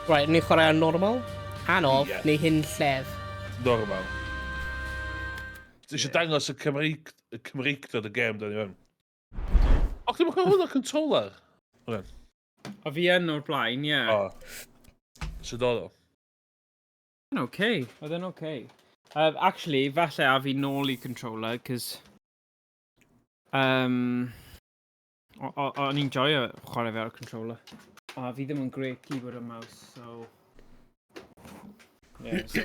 Right, ni'n chwarae ar normal, anodd, Ie. neu hyn llef. Normal. Ti eisiau dangos y Cymreigdod y gêm, da ni fan. O, chdi mwyn cael hwnna controller? Hwnna. O fi yn o'r blaen, ie. O. Sydd oedd o? Oedd e'n okay. Actually, falle a fi nôl i controller, cos... o'n i'n joio chwarae fe ar y controller. A fi ddim yn great keyboard and mouse, so... Yeah, so...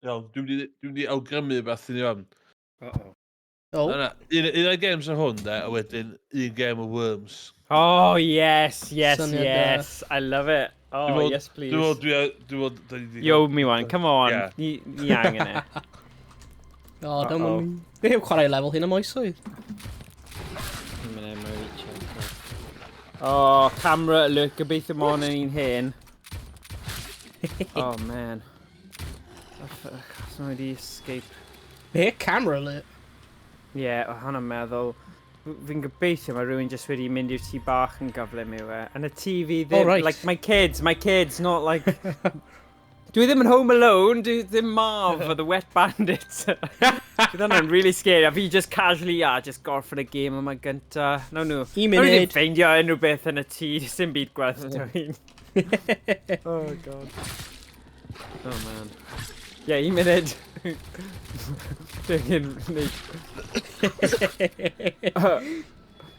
Iawn, dwi'n di awgrymu beth i ni fan. Uh-oh. Oh. Un o'r games ar hwn, de, a wedyn un game o Worms. Oh, yes. Syniad da. I love it. Oh, yes, please. Dwi'n Yo, me one, come on. Yeah. Ni angen e. O, dim ond... Be yw chwarae lefel hyn am oesoedd? Oh, camera alert, gobeithio mon yn un hen. Oh, man. Os nhw wedi escape. Be, camera alert? Ie, o hwnna'n meddwl. Fi'n gobeithio mae rhywun jyst wedi mynd i'r tŷ bach yn gyflym yw e. And y TV ddim, right. like, my kids, not like... Dwi ddim yn Home Alone, dwi ddim Marv o The Wet Bandits. Bydd hwnna'n really scary, a fi just casually, just gorffen y game yma gynta. Nawn nhw. Un munud. Nawn nhw ddim ffeindio unrhyw beth yn y tŷ, sim byd gwerth dwi'n. Oh, God. Oh, man. Yeah, 1 munud. Dwi'n neud.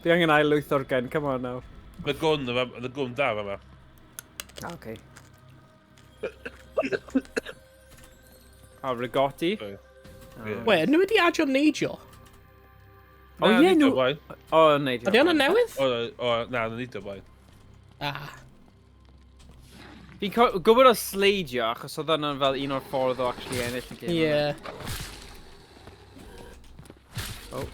Fi angen ail lwyth o'r gun, come on now. Mae gwn da fa ma. Okay. Rigotti. We, nhw wedi adio neidio? O ie, nhw... O, neidio. Ydy hwnna newydd? Na, na nid o blaen. Ah. Fi'n gwybod o sleidio, achos oedd hwnna'n fel un o'r ffordd o actually ennill y game. Ie. Oh.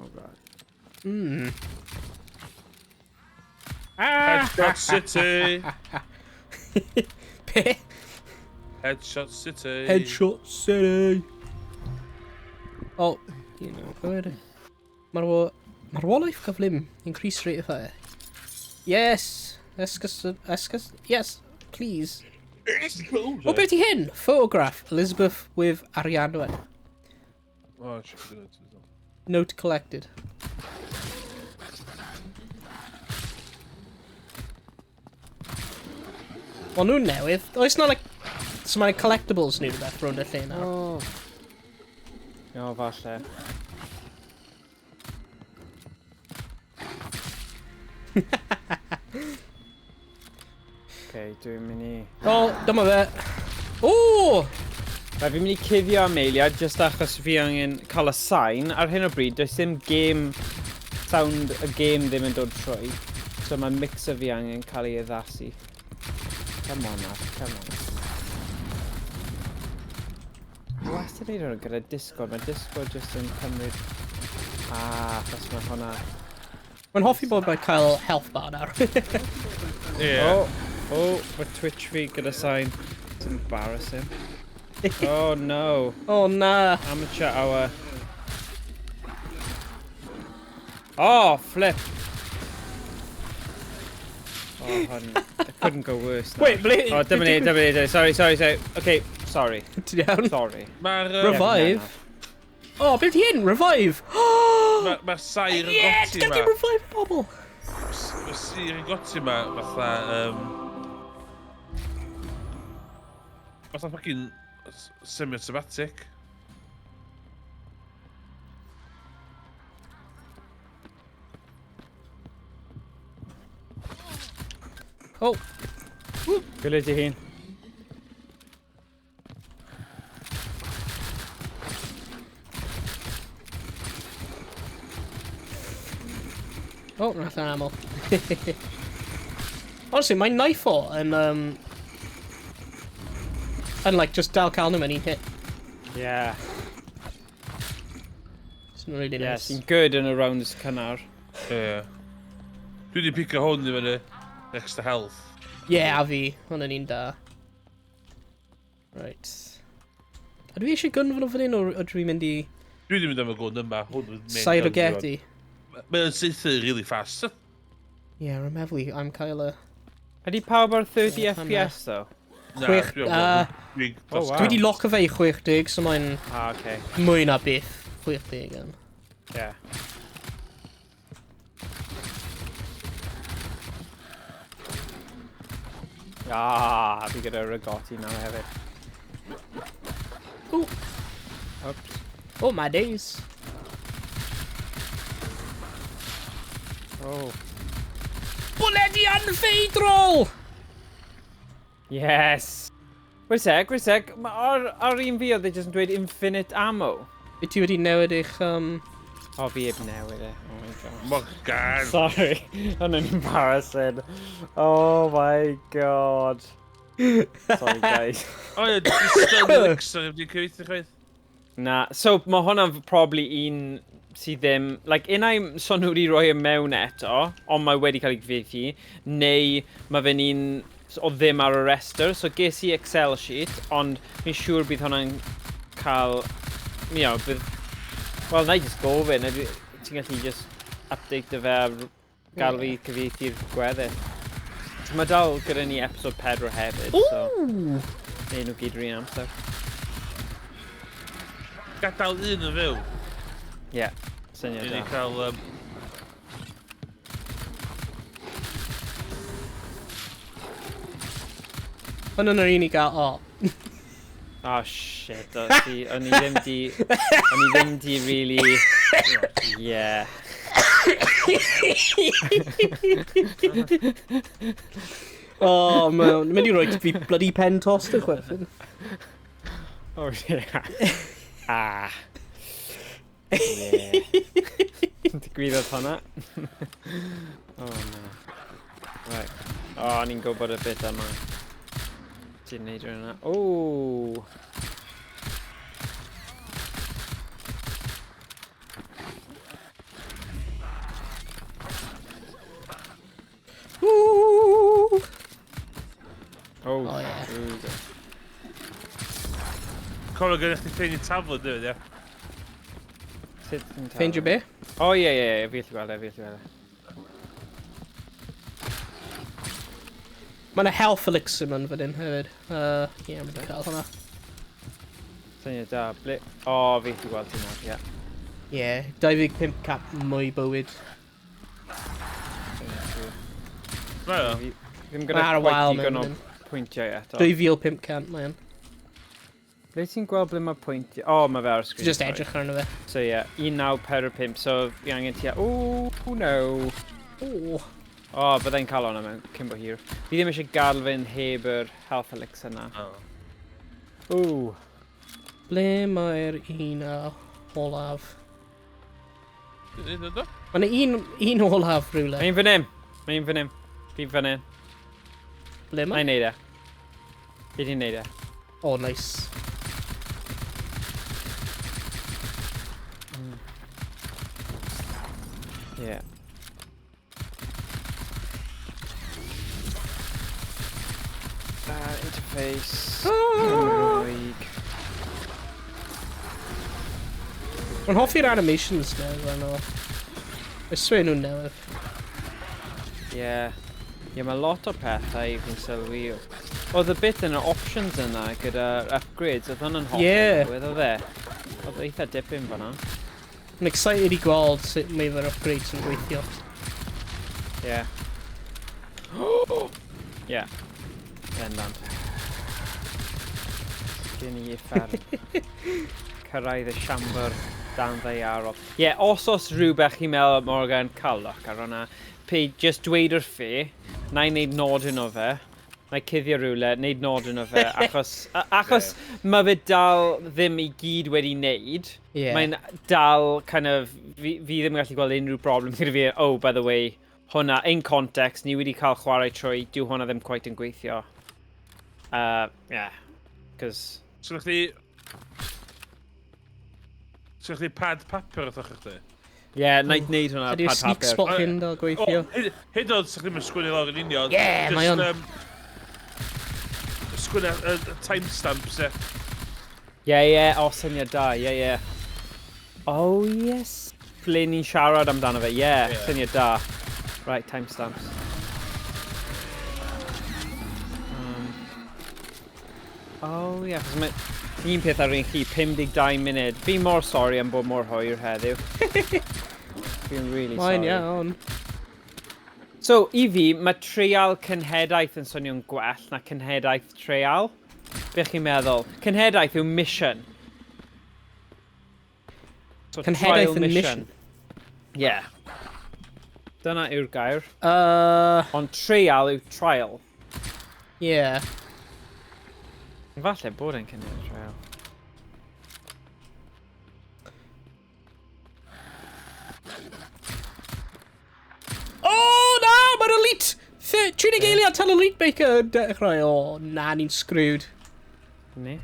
Oh, God. Headshot City! Be? Headshot City! Headshot City! Oh, you know, gwyd. Marwolaeth gyflym, increase rate of fire. Yes! Yes, please. O, beth i hyn? Photograph, Elizabeth with Arianwen. Oh, shit, I didn't know. Note collected. Wel, nhw'n newydd. Oes na, like, so mae collectibles nhw rhywbeth rhwng y lle na. O. O, falle. Okay, dwi'n mynd i... O, dyma fe. O! Fi'n mynd i cuddio am eiliad, just achos fi angen cael y sain. Ar hyn o bryd, does dim game... Sound y game ddim yn dod trwy. So mae mixer fi angen cael ei addasu. Come on now, come on. Wastad neud hwnna gyda Discord, mae Discord just yn cymryd... achos mae hwnna... Mae'n hoffi bod mae'n cael health bar nawr. Yeah. Mae Twitch fi gyda sain. It's embarrassing. Oh no. Oh na. Amateur hour. Oh, flip. Oh, honey. It couldn't go worse. Now. Wait, ble... Oh, dyma ni. Sorry. Okay, sorry. Ti'n iawn? Sorry. Mae'r... Revive? Oh, beth i hyn? Revive? Mae'r sair y Yes, goti gael ma. di revive pobl. Mae'r sair y goti ma, fatha... Fatha fucking semi-automatic. Oh. Gwylid i hun. Oh, nath yn aml. Honestly, mae'n knife o yn, like, just dal cael nhw mewn un hit. Yeah. It's not really Yeah, nice. sy'n good yn y rounds cynnar. Ie. Dwi wedi pico hwn i fyny. Extra health. Yeah, a fi. Hwn yn un da. Right. A dwi eisiau gun fan o fan hyn, o dwi'n mynd i... Dwi ddim yn ddim yn gwrdd yma. Sair o gedi. Mae'n saethu really fast. Yeah, rwy'n meddwl I'm cael y... Ydy pawb ar 30 FPS though? Chwech... Dwi wedi lock o fe i 60, so mae'n... Okay. Mwy na beth 60 yn. Yeah. Fi gyda Ragoti nawr hefyd. Ooh. Oops. Oh my days. Oh. Bwledi anfeidrol! Yes! Wait a sec. Ar un fi oedd e jyst yn dweud infinite ammo. Be ti wedi newid eich... O, fi heb newid e. Oh my god. Morgan! Sorry, hwnna'n embarrassing. Oh my god. Sorry guys. O ie, dwi'n elixir, dwi'n cyfeithio chwaith. Na, so mae hwnna'n probably un sydd ddim... Like, unai so nhw wedi rhoi e mewn eto, ond mae wedi cael ei gyfieithu, neu mae fe'n un o ddim ar y rester, so ges i Excel sheet, ond fi'n siŵr bydd hwnna'n cael... You know, bydd... Wel, na i just gofyn, ti'n gallu just update fe a gael fi cyfieithu'r gweddill. Mae dal gyda ni episode 4 hefyd, so... Neu nhw gyd rhan amser. Gadael un yn fyw. Ie, syniad Dwi'n da. cael... Hwn yn yr un i gael... O. Oh shit, o'n i ddim di really... Yeah. O, mae'n mynd i roi fi bloody pen tost y chwerthin. Oh yeah. Ah. Yeah. Digwyddodd hwnna. Oh no. Right. O, ni'n gwybod y bit yma. Ti'n neud hwnna. Ooh. Ooh. Oh, yeah. Cofio gen i chdi ffeindio taflod, dweud, ie? Ffeindio be? O, ie, fi allu gweld e. Mae yna health elixir mewn fan hyn hefyd. Ie, mae'n cael hwnna. Syniad da. O, fi allu gweld ti nawr, ie. Ie, 25 cap mwy bywyd. Na o. Ddim gyda Ar y quite wal digon o mewn. pwyntiau eto. 2500 mae yn. Ble ti'n gweld ble mae pwyntiau? O, mae fe ar y sgrin. Just edrych arno fe. So ie, 1945, so fi angen tia... Ooh, no. O. O, byddai'n cael hwnna mewn cyn bo hir. Fi ddim eisiau gadw fe'n heb yr health elixir yna. Ooh. Ble mae'r un olaf? Un ydo? Mae yna un olaf rhywle. Mae'n fan hyn. Fi fan hyn. Ble Na'i mae? neud e. Fi di'n neud e. O, nice. Ie. Interface. Cymraeg. Mae'n hoffi'r animations na, fan o. Yswyn nhw'n newydd. Ie. Ie, mae lot o pethau i fi'n sylwi. Oedd y bit yn y options yna gyda upgrades, oedd hwnna'n hoffi newydd, oedd e? Oedd eitha dipyn fan'na. Yn excited i gweld sut mae fe'r upgrades yn gweithio. Ie. Ie. Endant. Gen i effer. Cyrraedd y siambr dan ddeiarol. Ie, os rhywbeth chi'n meddwl Morgan cael look ar hwnna, just dweud wrth fi, na i wneud nodyn o fe, na i cuddio rhywle, wneud nodyn o fe, achos mae fe dal ddim i gyd wedi wneud. Mae'n dal kind of, fi ddim yn gallu gweld unrhyw problem gyda fi, oh, by the way, hwnna, in context, ni wedi cael chwarae trwy, dyw hwnna ddim quite yn gweithio. Yeah, cos... So chdi pad papur o'ch chdi? Ie, na i wneud hwnna Ydy'r pad sneak papur. spot hyn o gweithio? Hyd oedd sa'ch ddim yn sgwini lawr yn union. Ie, mae o'n... Sgwini timestamps, e. Ie, o syniad da, ie. Oh, yes. Ble ni'n siarad amdano fe. Yeah, syniad da. Right, timestamps. Oh, ie, yeah, mae un peth ar un chi, 52 munud. Fi mor sori am bod mor hwyr heddiw. Fi'n really sorry. Mae'n iawn. So, i fi, mae treial cynhedaeth yn swnio'n gwell na cynhedaeth treial. Be chi'n meddwl? Cynhedaeth yw mission. So, Cynhedaeth yn mission? Yeah. Dyna yw'r gair. Ond treial yw trial. Yeah. Falle bod e'n cynnig trial. Oh, na! Mae'r elite! 30 eiliad tal elite maker yn dechrau. O, na, ni'n screwed. Ne?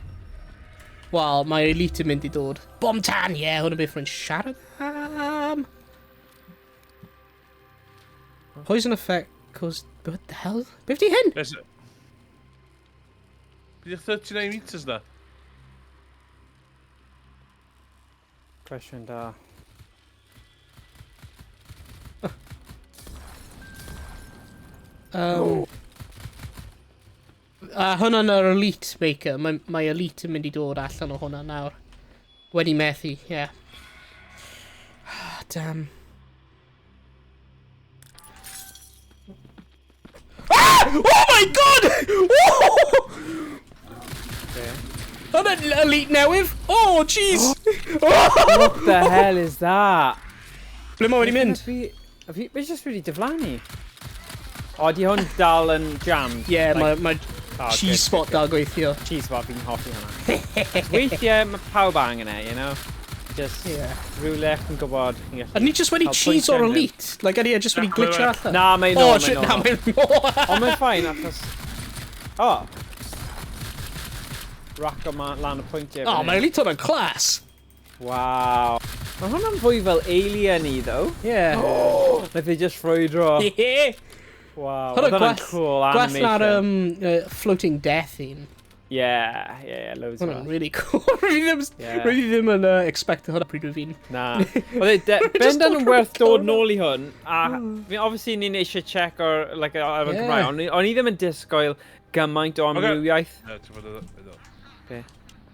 Wel, mae elite yn mynd i dod. Bom tan, ie, hwn yn beth rwy'n siarad am. Poison effect, cause... What the hell? Beth di hyn? Bydd 39 meters na? Cwestiwn da. Hwnna'n yr elite maker. Mae elite yn mynd i dod allan o hwnna nawr. Wedi methu, ie. Yeah. Damn. Ah! Oh my god! Hwnna'n elite newydd. Oh, jeez! What the hell is that? Ble mae wedi mynd? Fe just wedi diflannu. O, di hwn dal yn jammed? Ie, mae cheese spot dal gweithio. Cheese spot, fi'n hoffi hwnna. Weithiau, mae pawb angen e, you know? Just rhywle chi'n gwybod. A ni just wedi cheese o'r elite? Like, ydy e just wedi glitcho allan? Na, mae'n nôl. Oh, shit, na, mae'n nôl. Ond mae'n ffain, achos... O! Rac o lan y pwyntiau. O, mae'r elite hwnna'n class. Waw. Mae hwnna'n fwy fel alien i, though. Ie. Nath i just ffrwydro. Ie. Wow. Hwnna'n cool animation. Gwell na'r floating death un. Yeah, loads of Hwnna'n really cool. Rydw i ddim yn expecto hwnna pryd o fi'n. Na. Bendan yn werth dod nôl i hwn. A obviously ni'n eisiau check ar y Cymraeg. Ond i ddim yn disgwyl gymaint o amrywiaeth. Ie, ti'n fawr o. Be?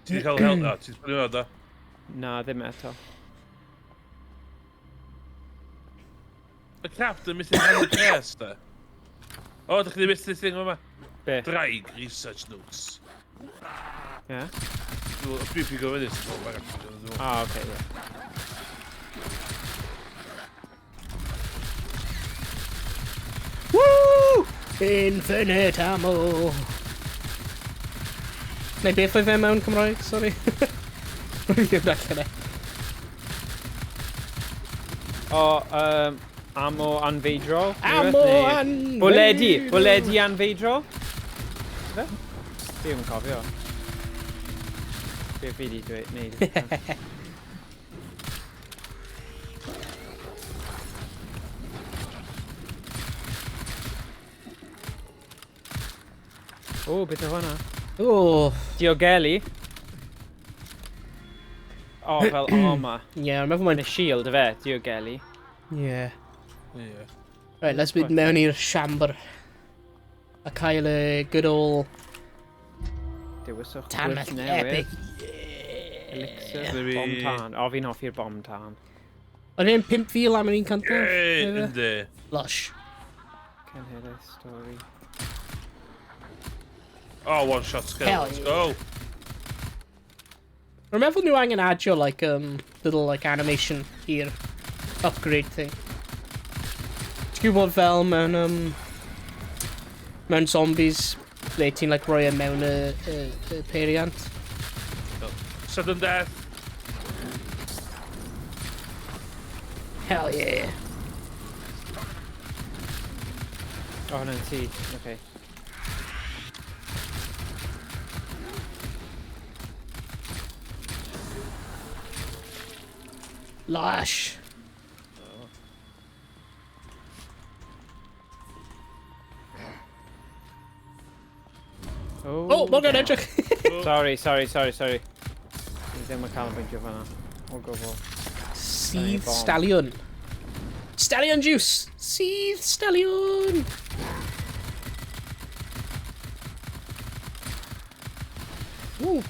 Ti'n cael help na? Ti'n fawr o da? Na, ddim eto. Y captain missing hand of press, da. O, ydych chi wedi missed this thing yma? Be? Draig research notes. Ie? Dwi fi gofyn this. Ah, oce, ie. Woo! Infinite ammo. Neu beth oedd fe mewn Cymraeg, sorry. Rwy'n ddim allan e. O, ammo anfeidrol? Ammo anfeidrol! Bwledi anfeidrol? Fe? Fi yn cofio. Be fi di neud? O, beth o hwnna? O. Diogelu. O, fel armor. Ie, rwy'n meddwl mae'n... Yn y shield, fe, diogelu. Ie. Ie. Right, let's mynd mewn i'r siambr. A cael y good old... Dewyswch Tanmell epic. Elixir, bom tan. O, fi'n hoffi'r bom tan. Oedd e'n 5,000 am yr un cantaf? Ynddi. Lush. Cenhedlaeth stori. Oh, one shot skill. Let's go. Rwy'n meddwl nhw angen adio, like, little, like, animation i'r upgrade thing. Ti'n gwybod fel mewn, mewn zombies, ble ti'n, like, rhoi e mewn y peiriant? Sudden death. Hell yeah. O, hwnna'n ti. Okay. Lush. Oh, mae'n gan edrych. Sorry. Ni ddim yn cael yn bwyntio fan'na. O gwbl. Sydd bomb. stallion. Stallion juice! Sydd stallion! Ooh.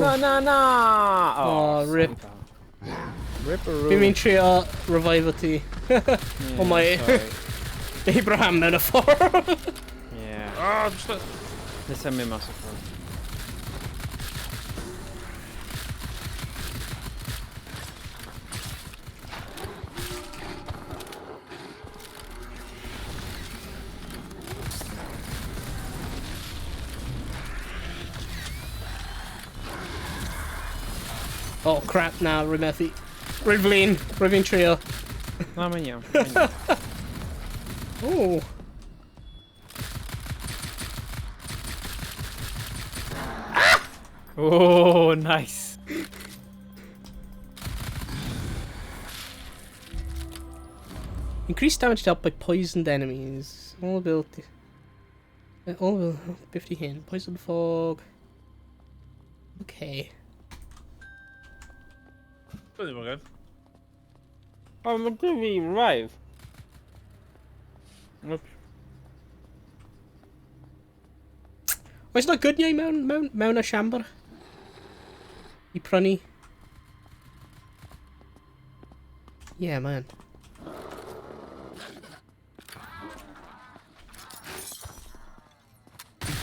Na na na! Oh, rip. Ripperoo. Fi'n mynd trio revive ti. O mae Abraham mewn y ffordd. Yeah. Ah, just that. Nes yn mynd mas o ffordd. Oh crap, na, rymethu. Rwy'n fi'n trio. Na, mae'n iawn. Mae'n iawn. Ooh. Oh, nice. Increased damage dealt by poisoned enemies. All ability. All ability. 50 hit. Poison fog. Okay. Don't even go. Oh, mae'n dwi fi revive. Oops. Oes na gyniau mewn y siambr? I prynu? Yeah, man.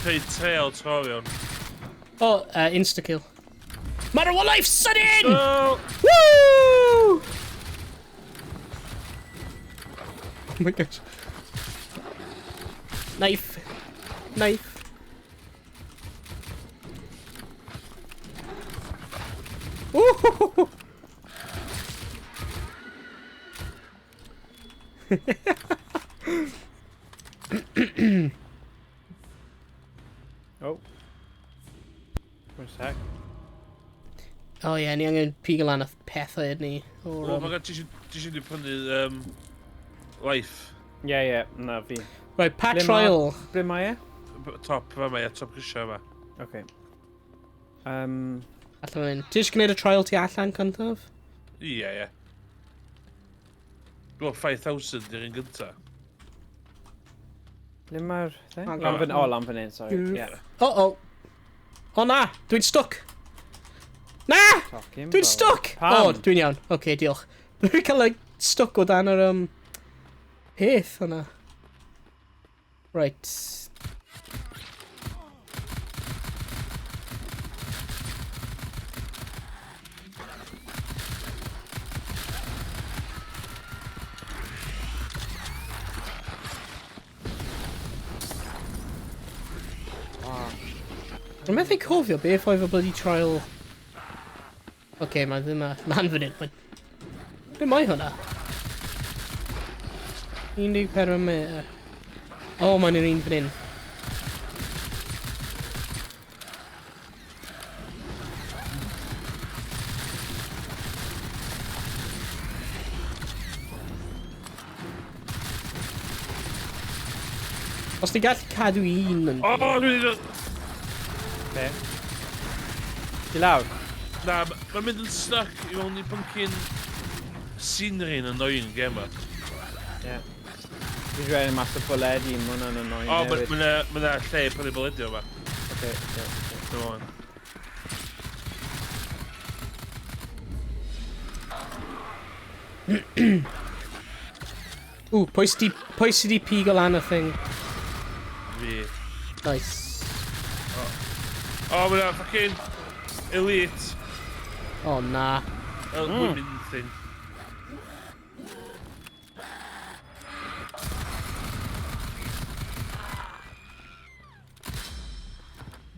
Pay tail, Torion. Oh, insta-kill. Matter what life, sudden! No! Woo! Oh my gosh. Knife. Knife. Ooh! Oh. For a sec. Oh yeah, ni angen pigo lan y pethau ni. Oh my god, ti eisiau di prynu life. Yeah, yeah, na fi. Right, pat Ble trial. Ble mae e? Top yma, ie, top grisiau yma. Okay. Allan mynd. Ti eisiau gwneud y trial ti allan cyntaf? Ie, ie. Dwi'n 5,000 i'r un gynta. Ble mae'r thing? Oh, Lan fan, oh, lan fan hyn, sorry. Yeah. Oh. Oh na, dwi'n stuck. Na! Talking Dwi'n about- stuck! Pam? Oh, dwi'n iawn. Okay, diolch. Dwi'n cael, like, stuck o dan yr, peth hwnna. Right. Dwi'n methu cofio beth oedd y bloody trial. Okay, mae ddim lan fan hyn. Be mae hwnna? 14 metr. Oh, mae'n un fan hyn. Os ti gallu cadw un yn... O, dwi'n mynd... Be? Di lawr? Na, mae'n mynd yn stuck i mewn i pyncyn scenery yn annoying game yma. Yeah. Dwi'n rhaid mas o bwledi, mae hwnna'n annoying O, hefyd. mae'n lle prynu boledio yma. Okay. Come on. Ooh, pwy sydd di pigo lan y thing? Fi. Nice. O, mae'n fucking elite. Oh, na. Women thing.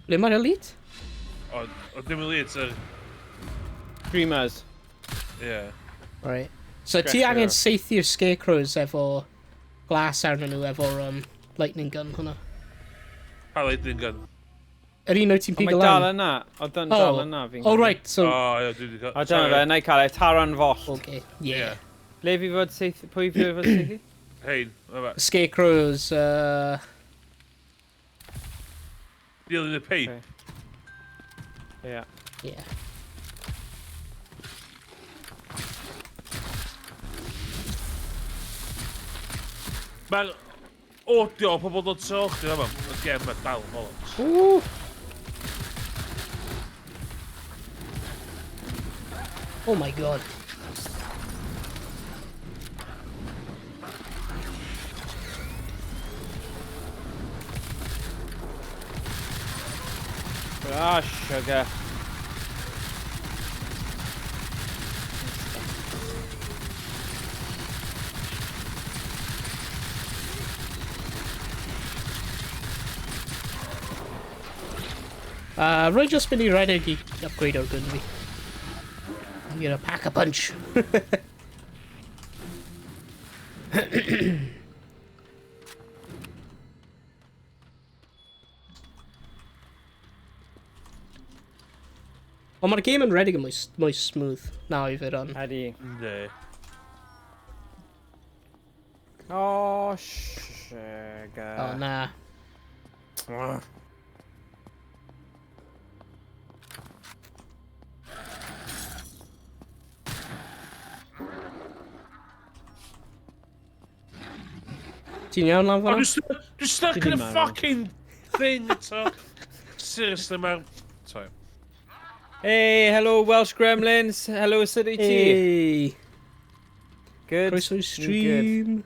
Ble mae'r elite? O, dim elite, Dreamers. ie. Right. So ti Gretio. angen seithio'r scarecrows efo glas arnyn nhw efo'r lightning gun hwnna. Pa lightning gun. Yr un oed ti'n Ond pigo mae dal lan? yna. O, dan dal yna fi'n Oh, right, so... O, ie, dwi wedi cael... O, dyna fe, na i cael e, taran foll. Okay, yeah. Ie. Le fi fod seithi? Pwy fi fod seithi? Hein, yma. Scarecrows, Dilyn y pei. Okay. Yeah. yeah. Mae'n odio pobl dod to chdi yma. Y gem mae dal bollocks. Ooh. Oh my god. Ah, sugar. Rwy'n just mynd I redeg I upgrade o'r gun fi. I'm gonna pack a punch. Ond mae'r game yn redeg yn mwy smooth now I fydd on. Ydi. Ne. Oh, sugar. Oh na. Ugh. Ti'n iawn lan I'm fan'na? just stuck Did in a he marry? fucking thing. Seriously, man. Sorry. Hey, hello Welsh Gremlins. Hello City T. Hey! Good. Croeso I Ni'n stream.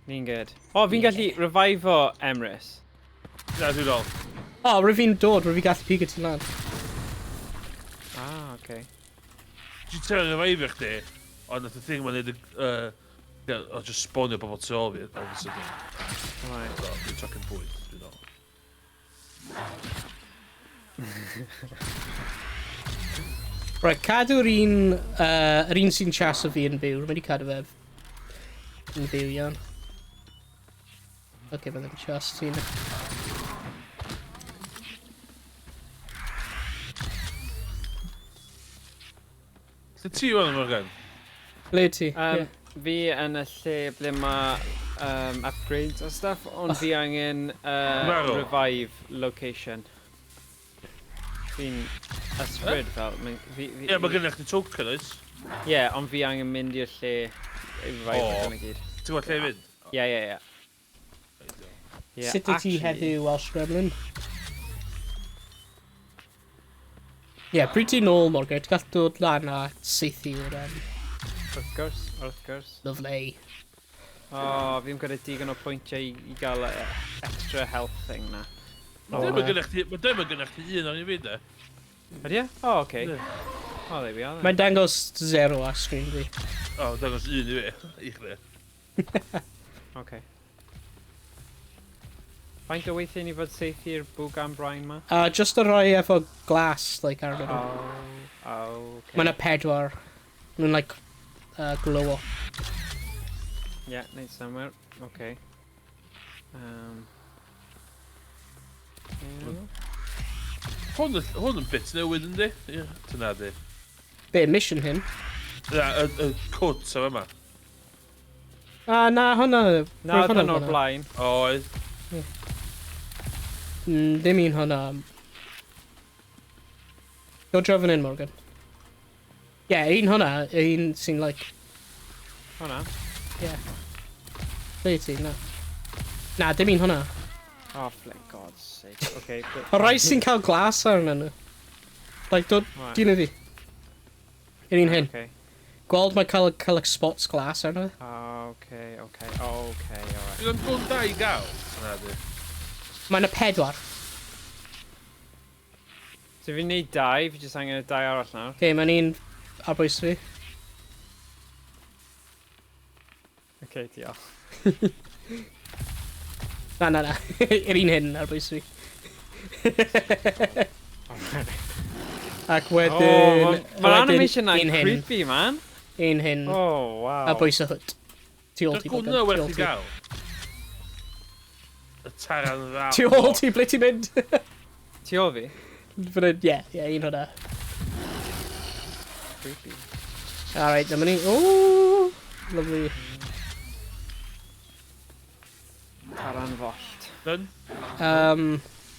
Ni'n good. O, fi'n gallu revive o Emrys. Na, dwi'n ôl. O, rwy fi'n dod, rwy fi gallu pigo ti'n lan. Ah, okay. Dwi'n teimlo'n efo chdi, ond y thing mae'n neud o just spawnio bobl tu ôl fi, obviously. Right. So, dwi'n tocyn bwyd, dwi'n ôl. Right, cadw'r yr un sy'n chas o fi yn byw. Rwy'n mynd I cadw fe yn byw iawn. Ok, byddai'n chas ti'n... Lle ti yw'n Morgan? Ble ti? Ie. Fi yn y lle ble mae upgrades a stuff, ond fi angen Marw. revive location. Fi'n ysbryd fel... Ie, mae gennych chi token, oes? Ie, ond fi angen mynd i'r lle i revive O. yn y gyd. Ti'n gwybod lle i fynd? Ie, ie, ie. Ie, Sut wyt ti actually- heddiw Welsh Gremlin? Ie, pryd ti'n ôl, Morgan? Ti'n gallu dod lan a seithiwr Wrth gwrs, wrth gwrs. Lovely. O, fi'n gwneud digon o pwyntiau i gael extra health thing na. Mae ddim yn gennych chi un o'n i fynd, e? Ydy e? O, oce. Ie. O, there we are then. Mae'n dangos 0 ar screen fi. O, dangos un i fi, i chdi. Oce. Faint o weithiau ni fod saith i'r bwg am Brian ma? Just y rhoi efo glas, like, ar O, nhw. oce. Mae'n y 4. Mae'n, like, glow up. Ie, neud somewhere. Oce. Hwn yn bit newydd yndi? Ie, tyna di. Be, mission hyn? Na, y cwt o yma. Na, hwnna... Na, roedd dyn o'r blaen. Oedd. Dim un hwnna. Go drefn in, Morgan. Ie, un hwnna, un sy'n, like... Hwna. Ie. Ble ti? Na. Na, dim un hwnna. Oh, for God's sake. Oce. O rai sy'n cael glas arno nhw. Like, dod, Right. dyn nhw fi. Yr un hyn. Oce. Gweld mae cael like, spots glas arno. Oce, oce, oce, alright. Dwi'n gwrdd da I gael. Tyna di. Mae'n y 4. So fi'n neud 2, fi jyst angen y 2 arall nawr. Okay, mae'n un ar bwys fi. Oce, diolch. Na. Yr un hyn ar bwys fi. Ac wedyn... Mae'r animation na'n un hyn. creepy, man. Un hyn Oh, wow. ar bwys y hwt. Tu ôl ti. Dwi'n gwrdd werth i gael. Y taran dda. Tu ôl ti, ble ti'n mynd? Ti o fi? Ie, un hwnna. Creepy. Alright, dyma ni. Ooh, lovely. Taran Follt. Dyn?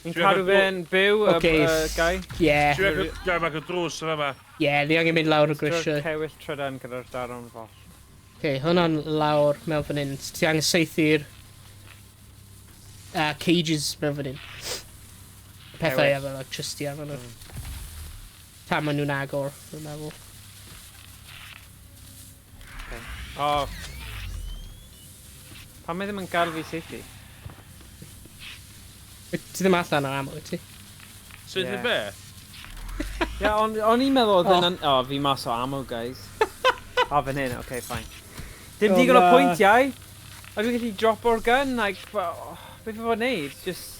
Ni'n cadw fe'n byw, Ocê, gai? Yeah. Ti'n meddwl gael mag o drws yn yma? Yeah, ni angen mynd lawr y grisiau. Cewyll trydan gyda'r Taran Follt. Hwnna'n lawr mewn fan hyn. Ti angen saethu'r cages mewn fan hyn. Pethau efo electricity arno nhw. Tan maen nhw'n agor, dwi'n meddwl. O. Pan mae ddim yn gael fi seithi? Ti ddim allan ar ammo, ti? Sydd Ie. yn be? Ie, o'n i'n meddwl oedd yn... O, fi mas o ammo, guys. O, fan hyn, oce, fine. Dim O, digon o na. pwyntiau. A dwi'n gallu drop o'r gun, like... Beth i fod wneud? Just...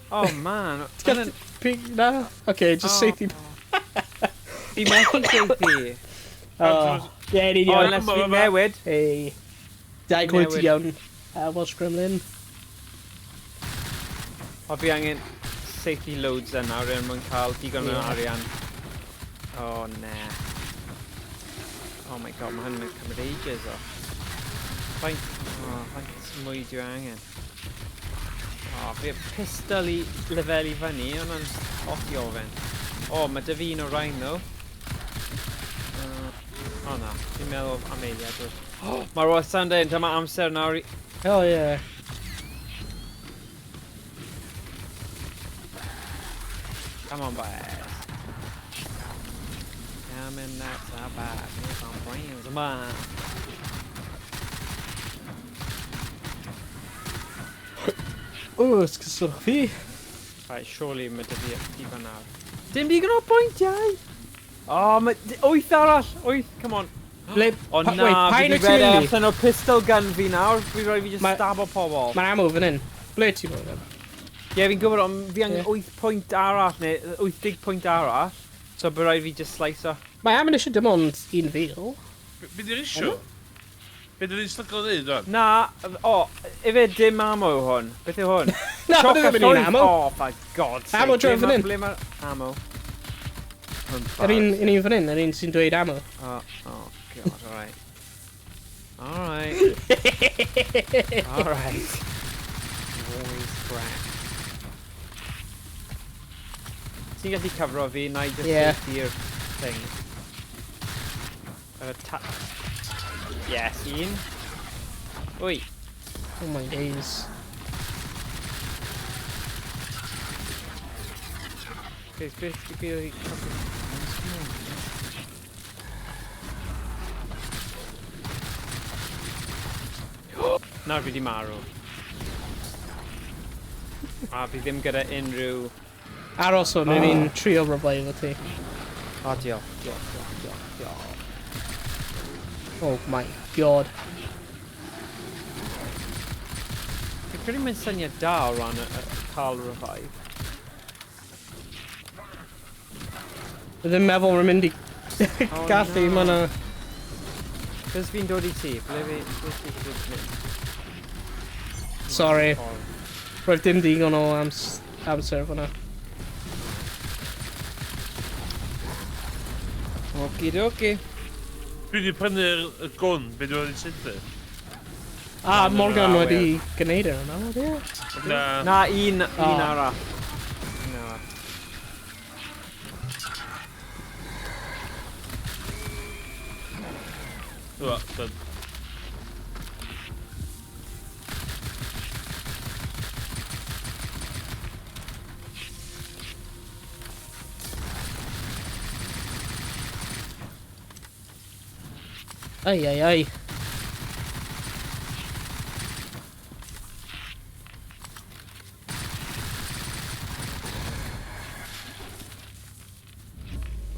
Oh, man. Na? Oce, just saethu. Fi methu seithi. Ie, ni O, diolch. unless fi newid. Hey. Dau gwynt i iawn. Welsh Gremlin. O, fi angen seithi loads yna, rwy'n mwyn cael digon o arian. O, ne. Oh my god, mae hyn yn cymryd ages o. Faint mwy dwi angen. O, fi pistol i lefel i fyny, hwnna'n offi ofyn. O, mae dy fi un o rhino. O na, fi'n meddwl am eiliad. Mae'r wasan dyn, dyma amser nawr i... Oh, yeah. Come on, boys. Come in, that's our bad. Here's some brains, come on. O, ysgyswch fi. Right, surely mae dy fi digon nawr. Dim digon o pwyntiau! O, mae... 8 arall! 8, come on. Le, O na, pa fi un di wyt ti'n red mynd i? allan o pistol gun fi nawr. Fi roi fi just stab o pobol. Mae'n ammo fan hyn. Ble ti'n bod? Ie, fi'n gwybod, ond fi angen Ie. 8 pwynt arall, neu 80 pwynt arall. So, bydd rhaid fi just slice o. Mae ammunition dim ond 1,000. Be di'r isio? Be di'r stygol yn neud o'n? Na, o, ife dim ammo yw hwn. Beth yw hwn? Na, Choc ddim a yn un llwyth? ammo. Oh, for God's sake. Ammo droi fan hyn. Ble mae'r ammo? Yr un fan hyn, yr un sy'n dweud ammo. Oh, God, alright. Alright. Alright. Always crap. Ti'n gallu cyfro fi, na I just Ie. safety'r thing. Yes, un. Wy. Oh my days. Beth i cyfro? Nawr fi di marw. A fi ddim gyda unrhyw... Aros o, neu fi'n trio revive o ti. O, diolch. Oh my god. Fi'n credu mae'n syniad da o ran y cael revive. Fi ddim meddwl rwy'n mynd i gallu, na. ma' na... Cos fi'n dod i ti, ble fi mynd? Sorry. Roedd dim digon o amser fyna. Okidoki. Dwi wedi prynu'r gwn, be dwi'n wedi syndu? Morgan Na, wedi gwneud e yna, wedi e? Na. Na, un O. arall. Un arall. Wel, dyn. Ai.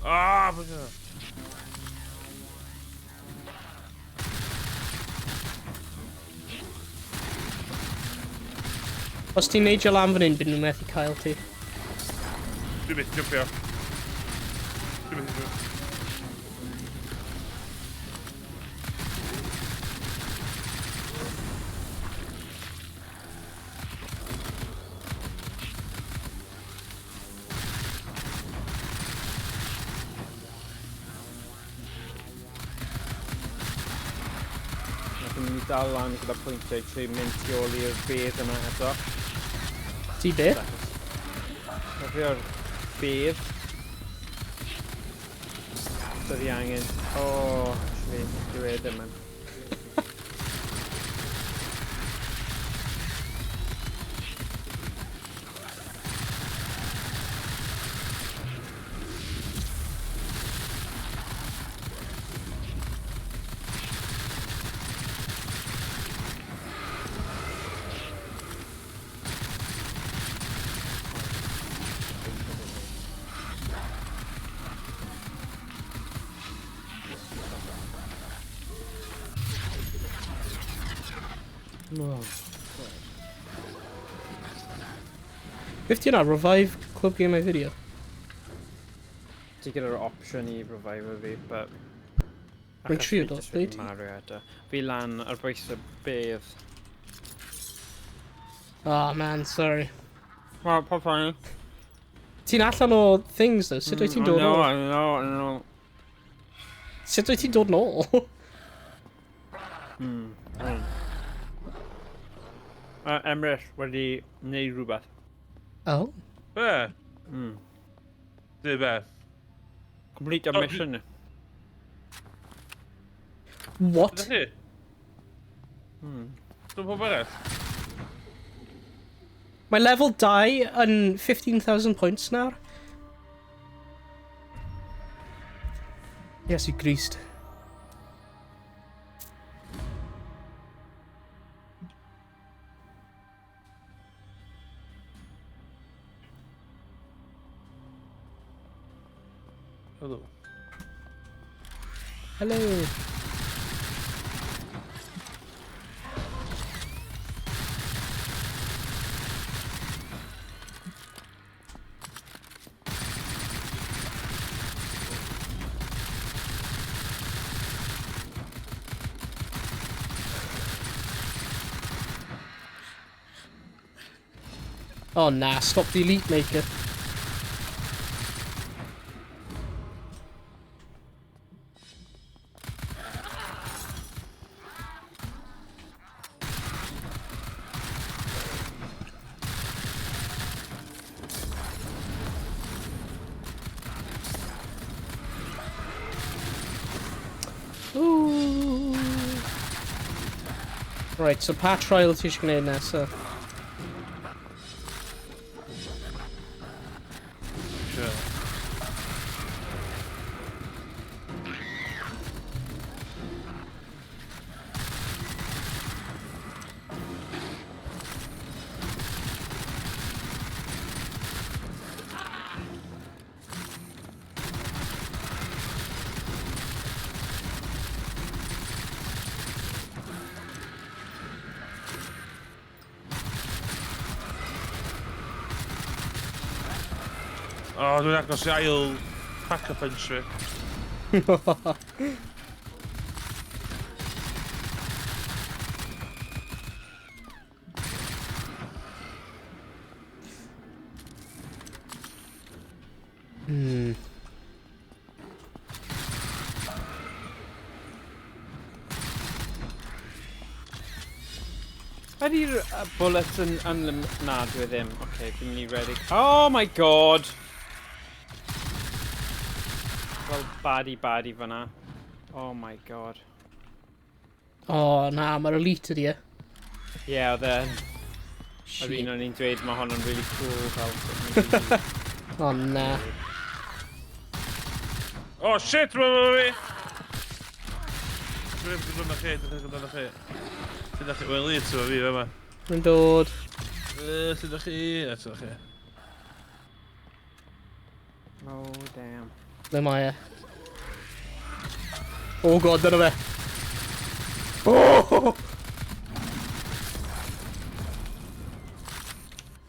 Ah, my God. Os ti'n neidio lan fan hyn, byd nhw'n methu cael ti. Dwi'n mynd jympio. dal lan gyda pwyntiau trwy mynd tu ôl i'r bedd yma eto. Ti be? Cofio'r bedd. So di angen... O, actually, dwi ddim yn. No. If ti'n revive club game my video. Ti gyda'r opsiwn i revival fi, but... Mae'n trio dod, Achos ble fi ti? jyst wedi marw eto. Fi lan ar bwys y bedd. Oh man, sorry. Wel, pa ffain. Ti'n allan o things though, sut wyt ti'n dod nôl? I know. Sut wyt ti'n dod nôl? Emrys wedi neud rhywbeth. Oh? Be? Di be? Complete a mission. What? Ydych chi? Dwi'n pob arall? Mae level 2 yn 15,000 points nawr. Yes, you greased. Hello. Hello. Oh nah, stop the elite maker. Ooh. Right, so pa trial ti eisiau gwneud nesa? Sure. O, dwi'n agos i ail pack-a-punch fi. Ydy'r bullets yn nad with him? Okay, fi'n mynd i ready. Oh my god! Well, baddie fanna. Oh my god. Oh na, mae'r elite ydi e. Ie, oedd e'n... Yr un o'n i'n dweud mae hon yn really cool fel... Oh na. Oh shit, rwy'n Dwi'n gyda'n chi, Sy'n da chi, wel elite efo fi yma. Mae'n dod. Sy'n da chi, eto da chi. Oh, damn. Ble mae e? Oh god, dyna fe. Oh!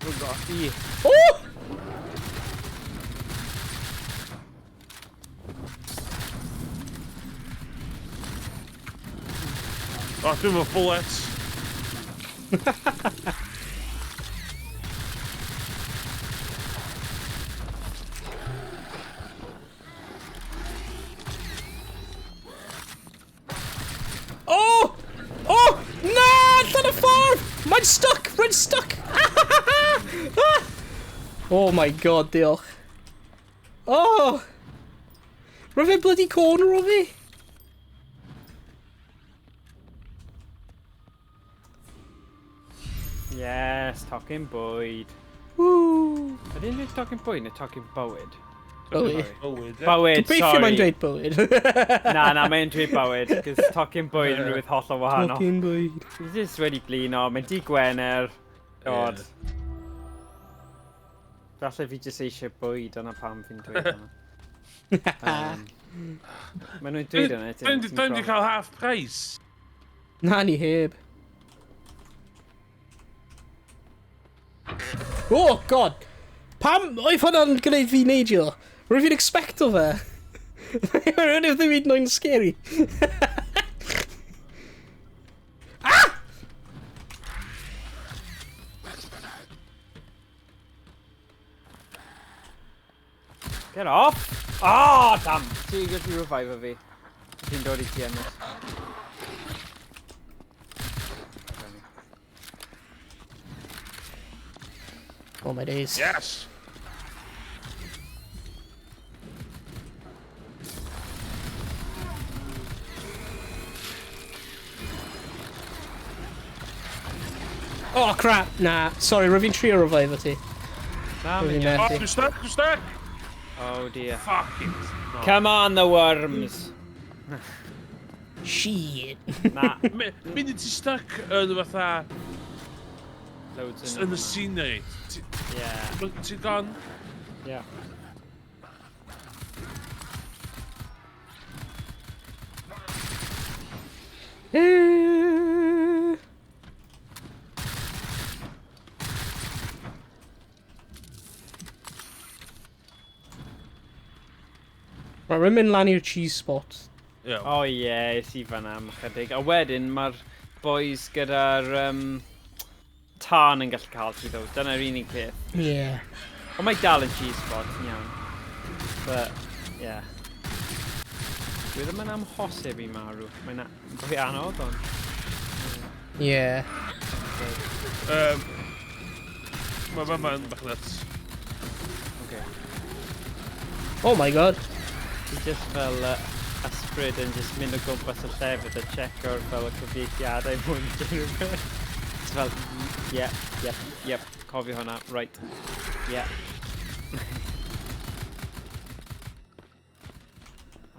Oh god, i. Oh! O, dwi'n efo bullets. Oh! Oh! y ffordd! Mae'n stuck! Mae'n stuck! Oh my god, diolch. Oh! Rwy'n fe bloody corner o fi. Yes, tocyn bwyd. Woo! Ydy'n dweud tocyn bwyd neu tocyn bywyd? Bywyd. Bywyd, ie. Bywyd, Gobeithio mae'n sorry. dweud bywyd. Na, mae'n dweud bywyd, cos tocyn bwyd yn rhywbeth holl o wahanol. Tocyn bwyd. It's just wedi blino, mae'n di Gwener. God. Falle fi jyst eisiau bwyd, yna pam fi'n dweud hwnna. Maen nhw'n dweud hwnna. Dwi'n di cael half price. Na ni heb. Oh god! Pam oedd hwnna'n gwneud fi neidio? Rwy'n fi'n expecto fe. Rwy'n ddim byd no'n scary. Ah! Get off! Oh, damn! Ti'n gallu revive fi. Ti'n dod I ti ennill. Oh my days. Yes! Oh crap, nah. Sorry, rwy'n fi'n trio revive o ti. Na, Rwy'n mae'n fi'n Oh, methu. you're stuck, you're stuck! Oh dear. Fuck it. No. Come on, the worms! Shit. Na, Mynd I ti stuck yn fatha, loads yn y scenery. Yeah, Ti'n gone? yeah. Rwy'n mynd lan i'r cheese spot. Ie. Oh yeah, is I fan'na am chydig. A wedyn mae'r boys gyda'r tân yn gallu cael ti ddod. Dyna'r unig peth. Yeah. Ond mae dal yn cheese spot, yn iawn. But, yeah. Dwi ddim yn amhosib I marw. Mae'n fwy anodd ond. Yeah. Mae ma'n bach nuts. Okay. Oh my god. Ti just fel ysbryd yn just mynd o gwmpas y llefydd a checker fel y cyfieithiadau mwyn rhywbeth. Just fel, yep, cofio hwnna, right, yeah.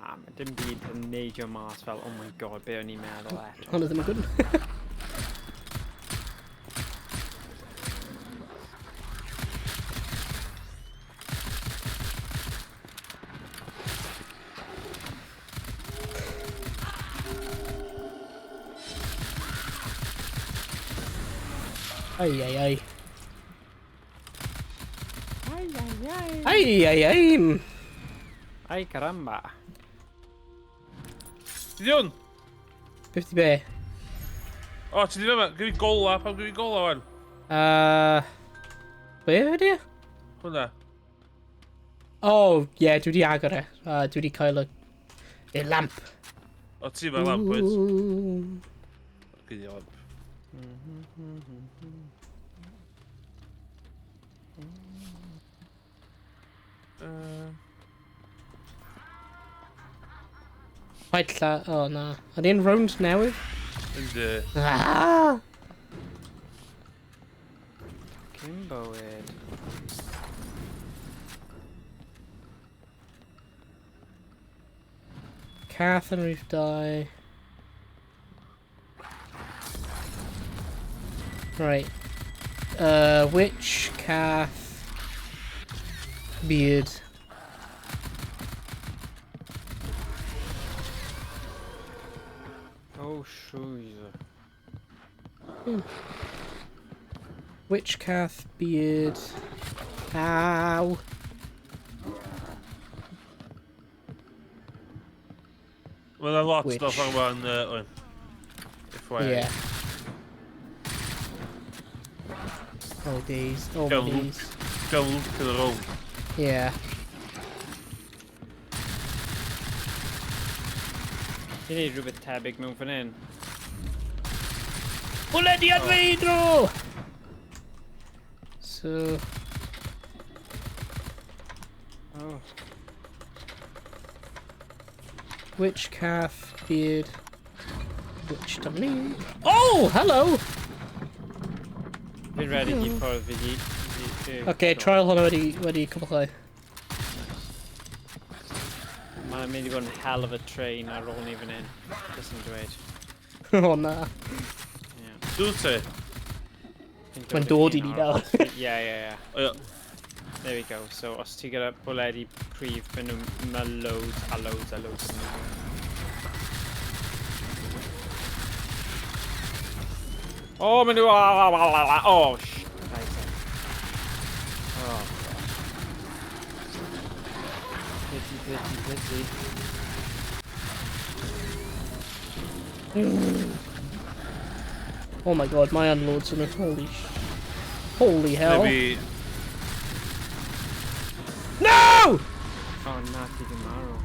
Mae dim byd yn neidio mas fel, oh my god, be o'n i'n meddwl eto. Hwnnw ddim yn good. Ay, ay, ay. Ay, ay, ay. Ai, caramba. Ti di hwn? 50 be? O, ti di hwnna? Gwyf fi gola, pam gwyf fi gola wan? Be ydy? Hwna. Oh, yeah, dwi wedi agor e. Dwi wedi cael y lamp. O, ti ma'n lamp, wyt? Ooh. Gyd i lamp. Paid lla... Oh, na. Ydy'n round newydd? Ynddi. Ah! Cyn bywyd. Cath yn rhif 2. Right. Witch, Cath, Beard. Oh, shoes. Witch, Cath, Beard. Ow. Mae'n a lot Which? stuff ar wan, Owain. FYI. Yeah. Oh days. Oh my Gael days. Gael look yn yr own. Yeah. Ti'n neud rhywbeth tebyg mewn fan hyn? Bwledi ar feidro! So... Oh. Witch, calf, beard... Witch, dummy... Oh, hello! Fi'n ready i ffordd fi di... Okay, trial hwnna wedi cwblhau. Mae'n mynd i fod yn hell of a train ar ôl ni fan hyn. Jyst yn dweud. O na. Dwi'n te? Mae'n dod i ni nawr. Ie. O ia. There we go. So, os ti gyda bwledi prif, fy nhw ma loads a loads a loads. Oh, maen nhw... Oh, shit. Oh, Pity. Oh my god, my unloads on it. Holy hell. Maybe... No! Oh, na, ti di marw.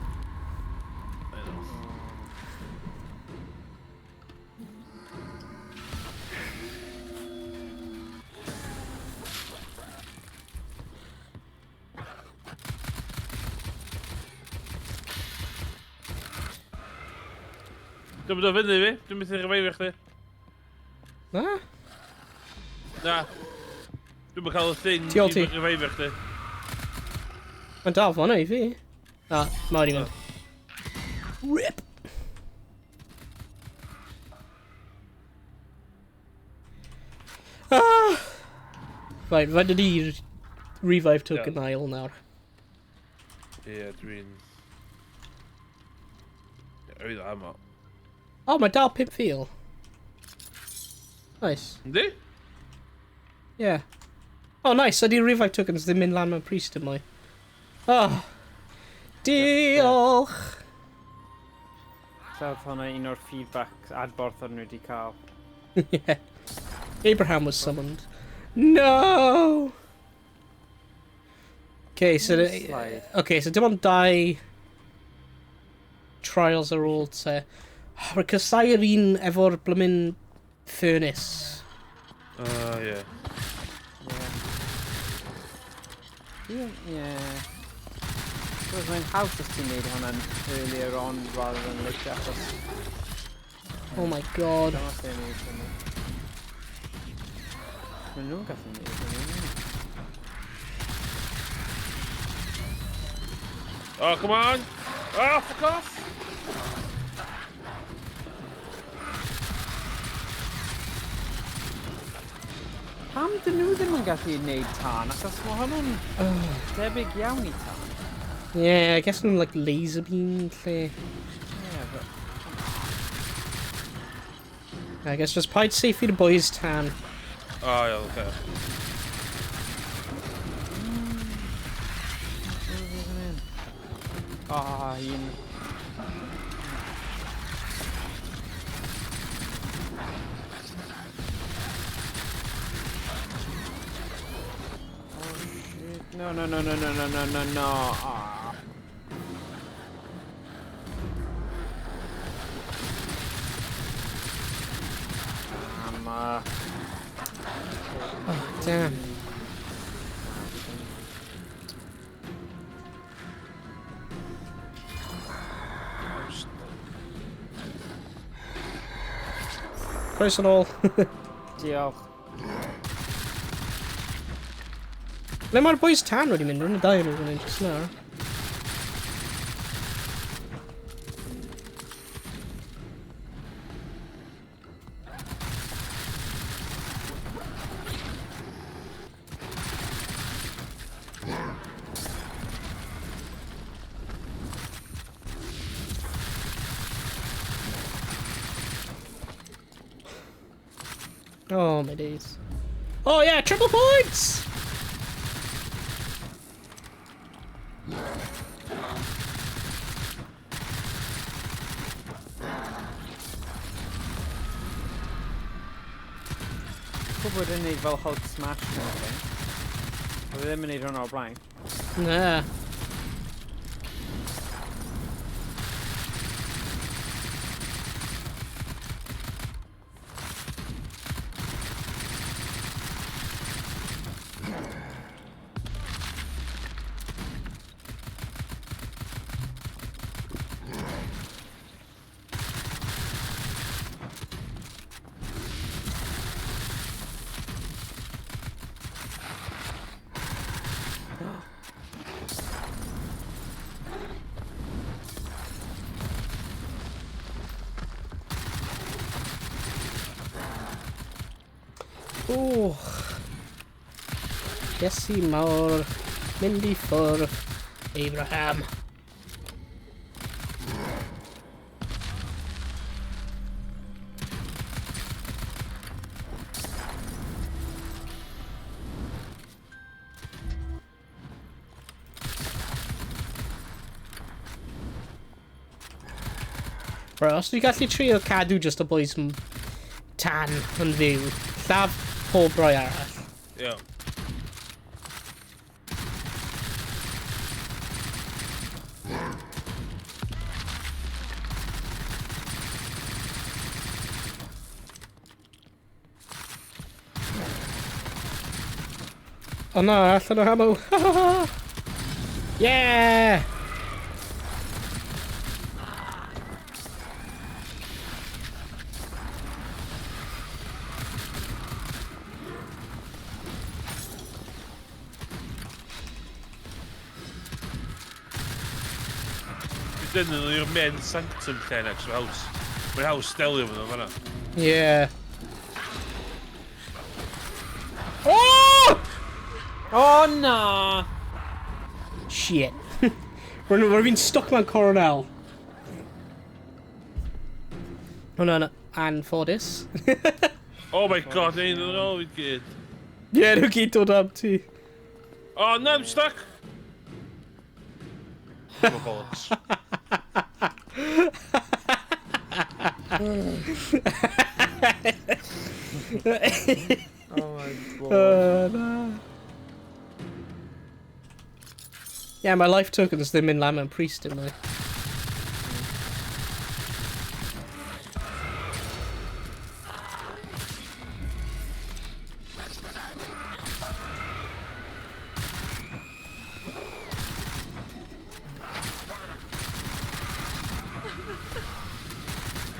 Dwi'n mynd o fyny fi. Dwi'n mynd i'n rhywbeth chdi. Na? Na. Dwi'n mynd cael y thing TLT. i rhywbeth chdi. Mae'n dal fan'na i fi. Na, ma' wedi mynd. RIP! Ah! Right, fe dyd i'r revive token ail nawr. Ie, dwi'n... Ie, am o. Oh, mae dal 5 fil. Nice. Yndi? Yeah. Oh, nice. Ydy'r revive tokens ddim mynd lan mewn priest yma. Oh. Diolch! Oedd hwnna un o'r feedback adborth o'n nhw wedi cael. Yeah. Abraham was summoned. No! Okay, so... Slide. Okay, so dim ond 2 trials ar ôl te. Rwy'n cysau yr un efo'r blymyn furnace. Ie. Ie. Roedd mae'n haws os ti'n neud hwnna'n earlier on rather than later, achos... Oh my god. Dyma sy'n neud hwnna. Mae nhw'n gallu neud hwnna. Oh, come on! Oh, fuck off! Pam dyn nhw ddim yn gallu neud tan, achos mae hwnna'n debyg iawn i tan. Yeah, I guess nhw'n like laser beam lle. Yeah, but... I guess just paid safe for the boys tan. Oh, ie, oce. Ah, un... No. Ah. Oh, damn. Croeso nôl. Diolch. Le mae'r boys tan wedi mynd? Rwy'n y 2 nhw fan hyn jyst nawr. Oh my days. Oh yeah, triple points! Gwybod yn neud fel Hulk Smash nhw, okay? Oedd e ddim yn neud hwnna o'r blaen. Na. O! Iesu mawr. Mynd I ffwrdd. Abraham. Right, os dwi'n gallu trio cadw just y boys tan yn fyw, llaf pob roi arall. Ie. O na, allan o hamw. Yeah! Dyn nhw yw'r mewn sanctum lle next to house. Mae'n haws stelio fan nhw fan'na. Yeah. Oh! O na! Shit. We're being stuck mewn coronel. Hwna'n anffodus. Oh my god, ein yn ôl i gyd. Yeah, nhw gyd dod am ti. Oh, no, I'm stuck! Oh, bollocks. Oh my god. Na. Yeah, my life tokens ddim yn lam yn priest yn nhw.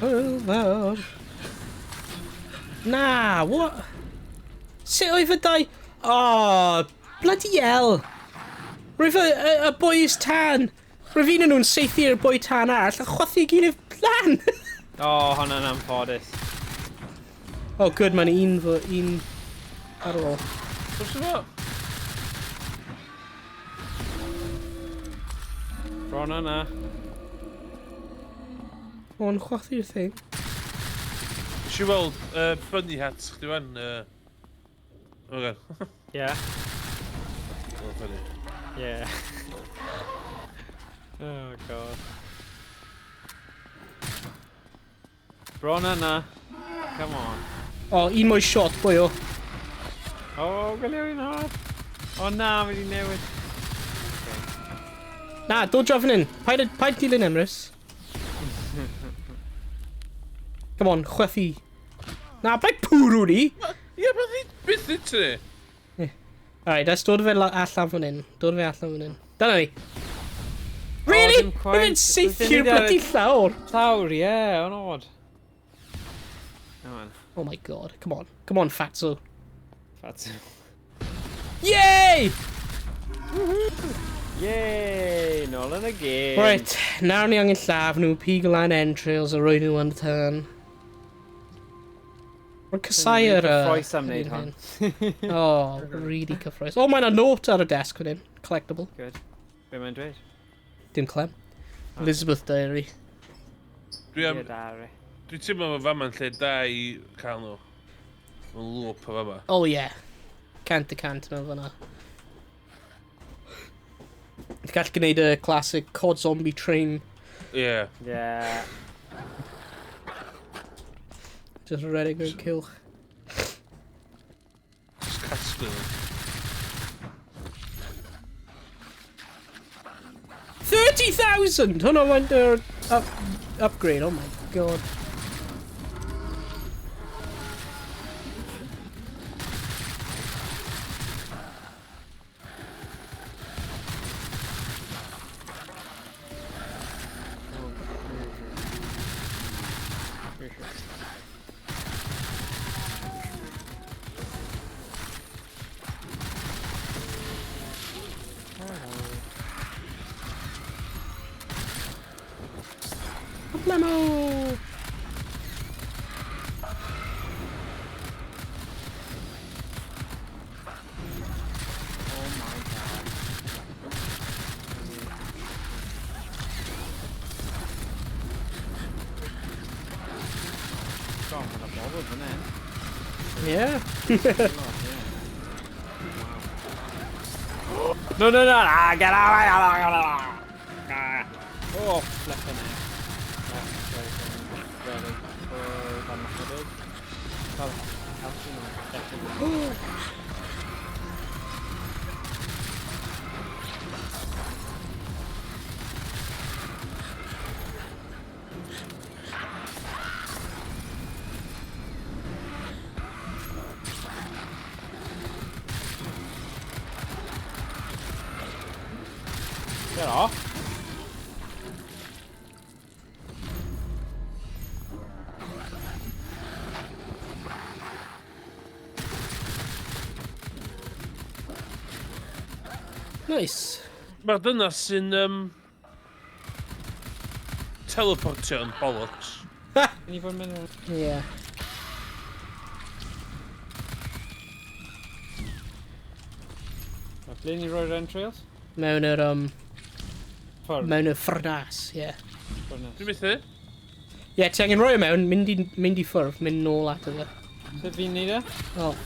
Over. Nah, what? Sut oedd y dau? Oh, bloody hell. Roedd y boys tan. Roedd un nhw'n seithi'r boi tan arall a chwathu gilydd plan. O, hwnna'n anffodus. Oh, good, mae'n un ar ôl. What's the Bron yna. O'n chwathu'r thing. Nes I weld bunny hats chdi fan. Okay. Yeah. Oh, funny. Yeah. Oh god. Bron yna. Come on. Oh, un mwy shot, boi o. Oh, gael un hard. O na, mae di newid. Na, dod draw fan hyn. Paid dilyn Emrys. Come on, chwethu. Na, paid pwrw ni. Ie, but ni byth literally. Alright, let's dod fe allan fan hyn. Dod fe allan fan hyn. Dyna ni. Really? dim quite. Rwy'n seithio'r bloody llawr. Llawr, ie, o'n odd. Come on. Oh my god, come on. Come on, fatso. Fatso. Yay! Yay! Nôl yn y game. Right, nawr ni angen llaf nhw, pigol lan entrails a roi nhw yn y tân. Rwy'n cysau yr... Cyffroes am wneud hon. Oh, really cyffroes. Oh, mae'n a note ar y desk fan hyn. Collectible. Good. Be mae'n dweud? Dim clem. Elizabeth Diary. Dwi'n Dari. teimlo mae fama'n lle da I cael nhw. Mae'n loop o fama. Oh, yeah. Cant y cant yna fan'na. Ti'n gallu gwneud y classic Cod Zombie Train. Ie. Yeah. Just ready go kill. Just casglu nhw. 30,000! Hwnnw went upgrade, oh my god. Problemo! Yeah. No, no, no! Ah, get out! Oh, flipping it. Ready for one headed. Get off. Nice. Mae'r dynas sy'n teleportio yn bollocks. Can you put a minute? Yeah. Ble ni roi'r entrails? Mewn yr Ffordd. mewn y ffyrnas, yeah. Dwi'n methu? Yeah, ti angen rhoi o mewn, mynd i ffwrdd, mynd nôl at y fe. Sut fi'n neud e? Oh.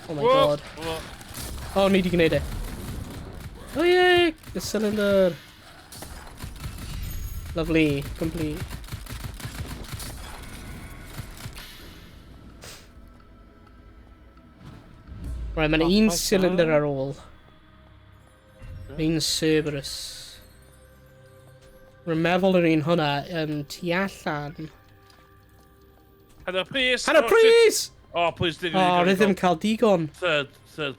Oh my god. Oh, ni di gwneud e. Oh yeah, the cylinder. Lovely, complete. Right, mae'n un cylinder ar ôl. Un Cerberus. Rwy'n meddwl yr un hwnna tu allan. Hanner pris! Hanner pris! Oh, please, did Oh, rhythm cael digon. Third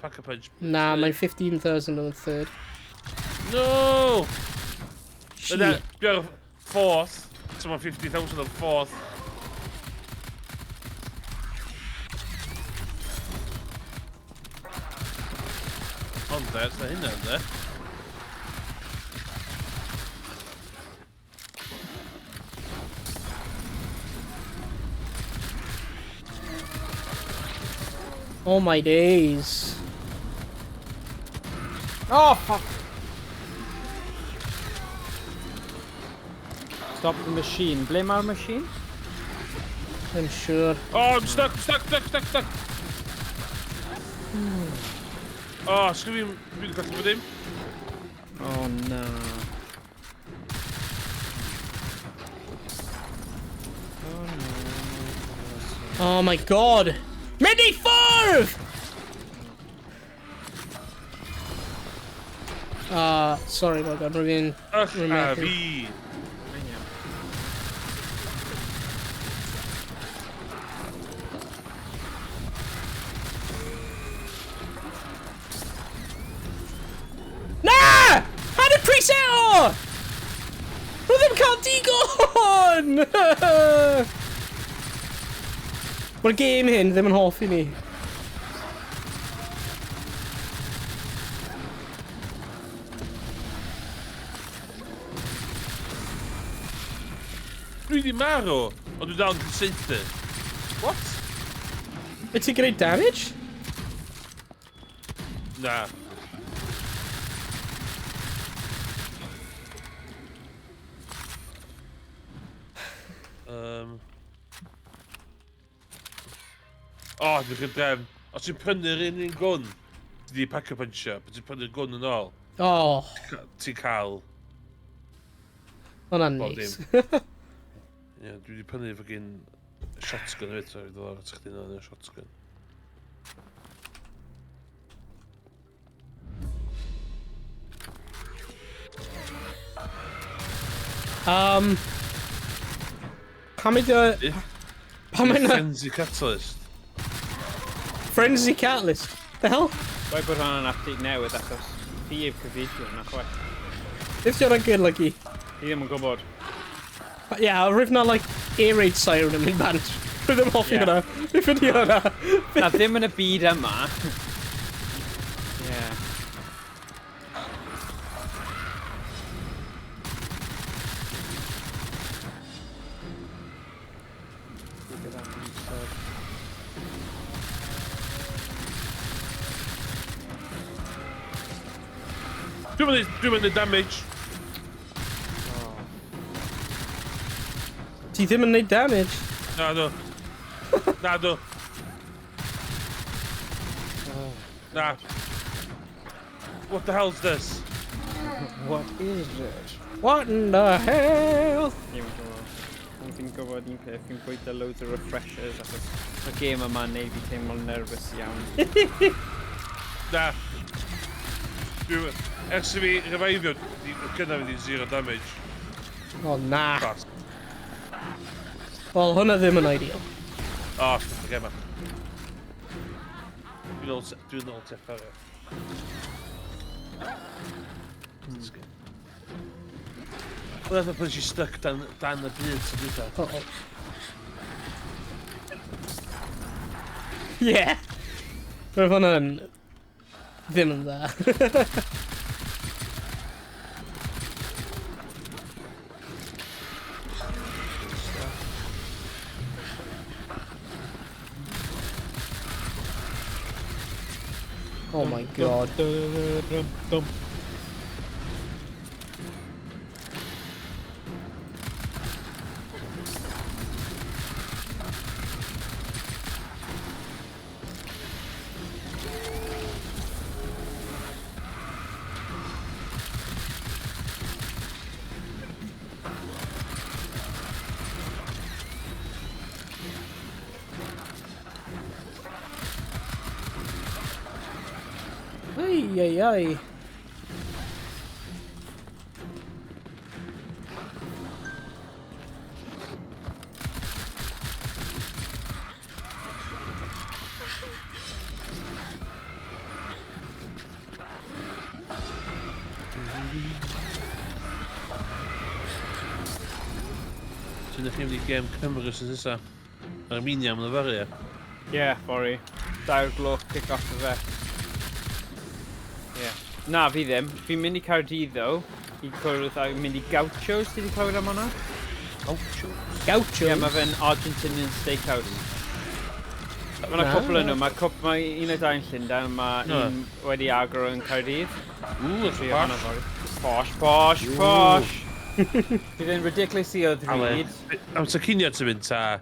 pack-a-punch. Na, mae'n 15,000 on the third. No! Shit. And then, you're fourth. So mae'n 50,000 on fourth. Ond there, it's hynna ynddo. Oh my days. Oh, fuck! Stop the machine. Ble mae'r machine? I'm sure. Oh, I'm stuck! Oh, sgrifin, dwi'n gallu bod dim. Oh, no. Oh my god! Mynd i ffwrdd! Sorry my god, rwy'n Ach, a fi. Na! Hanner preset o! Rwy ddim cael digon! Mae'r game hyn ddim yn hoffi ni. Dwi di marw, ond dwi dal yn cysylltu. What? Wyt ti'n gwneud damage? Na. Oh, dwi'n cael drefn. Os ti'n prynu'r un gwn, ti di pack-a-punchio, but ti'n prynu'r gwn yn ôl, Oh, ti'n cael... hwnna'n Bob neis. Ie, dwi wedi prynu ffogin shotgun o eto, i ddod o'r chdi'n o'n shotgun. Pam ydi o... Pam yna... Frenzy Catalyst. Frenzy Catalyst? The hell? Bai bod hwnna'n yn update newydd achos fi yw'r cyfeithio yna chwaith. If you're a good lucky. Fi ddim yn gwybod. Yeah, rwyf na like air raid siren yn mynd bant. Rwyf ddim hoffi hwnna. Rwyf wedi hwnna. Na ddim yn y byd yma. Yeah. Dwi'n mynd i damage. Ti ddim yn neud damage. Na, do. Na, do. Na. What the hell's this? What is it? What in the hell? Fi'n gwybod un peth, fi'n bwyta loads o refreshers achos y gêm yma'n neud fi teimlo'n nervous iawn. Na. Ers i fi reviveio, gyda fi 0 damage. Oh, na. Fast. Wel, hwnna ddim yn ideal. Oh, okay, man. Dwi'n ôl te ffarau. Wel, efo pan she's stuck dan y byd sy'n dweud. Uh-oh. Yeah. Roedd hwnna'n ddim yn dda. Oh my god. Ay, ay, ay. Ti'n ddech chi'n mynd i gêm Cymru sy'n nesa? Armenia am lyfariau? Yeah, Bori. 2 gloch kick-off y fe. Yeah. Na, fi ddim. Fi'n mynd i Caerdydd ddo. I cwrdd a mynd i Gauchos, ti wedi clywed am hwnna? Gauchos? Gauchos? Ie, mae fe'n Argentinian Steakhouse. Mae'na cwpl yn nhw, mae un o 2 yn Llundain, mae un wedi agro yn Caerdydd. Ww, that's posh. Posh! Bydd yn ridiculously o ddrud. Am ta ciniad sy'n mynd ta?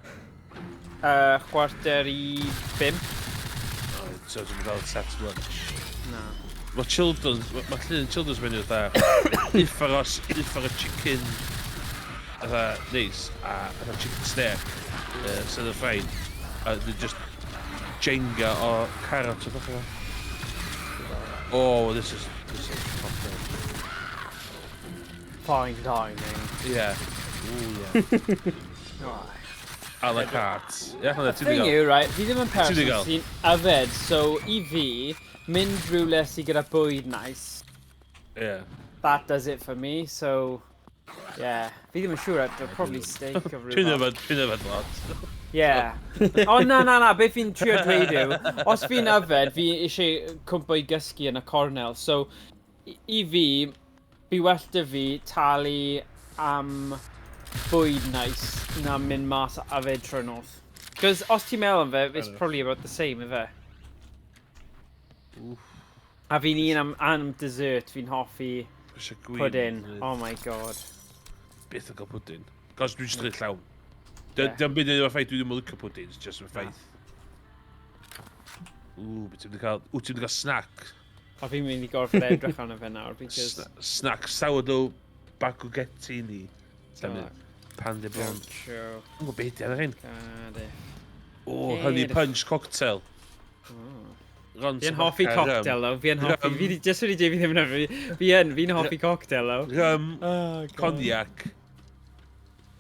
4:45. So dwi'n gael set lunch. Na. Mae children's, mae llun children's menu dda. Uffar o chicken, dda neis, a dda chicken steak, sydd yn ffain. A dwi'n just jenga o carrot o bach o. Oh, this is proper. Fine dining. Yeah. Ooh, yeah. A la carte. Yeah, hwnna ti'n Thing gael. yw, right, fi ddim yn person Ti'n gael? sy'n yfed, so i fi, mynd rhywle sy'n gyda bwyd nice, Yeah. that does it for me, so, yeah. Fi ddim yn siŵr, I'd probably steak o Dwi'n rhywbeth. yfed lot. Yeah. O, na, beth fi'n trio dweud yw, os fi'n yfed, fi eisiau cwmpo i gysgu yn y cornel, so, i fi, fi well dy fi talu am bwyd nice na mynd mas a yfed trwy'r nos. Because os ti'n meddwl am fe, it's probably about the same, ife? A fi'n un am dessert, fi'n hoffi pudding. Oh my god. Beth yn cael pudding. Cos dwi'n just rhaid llawn. Dwi'n byd yn ffaith dwi ddim yn licio pudding, it's just yn ffaith. Beth ti'n cael... ti'n cael snack. A fi'n mynd i gorfod edrych arno fe nawr, because... Snack sourdough baguetti ni. Pan de blond. Gaucho. Yn gwybod beth yna hyn. Cardiff. Honey punch cocktail. Fi'n hoffi cocktail o, fi'n hoffi... Fi just wedi dweud fi ddim yn hoffi. Fi'n hoffi cocktail o. Cognac.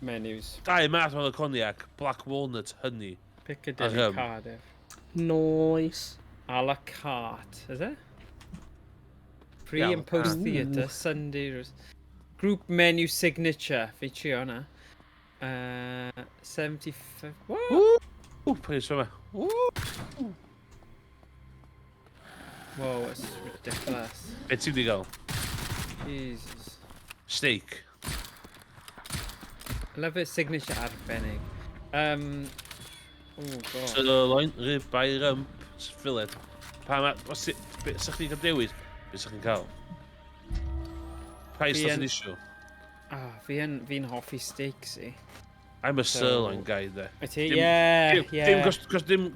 Menus. 2 math o'n cognac. Black walnut, honey. Piccadilly, Cardiff. Nice. A la carte, is it? Pre and post theatre, Sunday. Group menu signature, fi trio hwnna. 75... What? Pwys fe. Whoa, it's ridiculous. Be ti wedi gael? Jesus. Steak. I love it, signature arbennig. Oh god. Sirloin, ribeye, rump, fillet. Os sa'ch chi'n cael dewis, beth sa'ch chi'n cael? Price not an issue. Fi'n hoffi steak, si. I'm a sirloin guy, de. Yeah. Dim cos dwi'n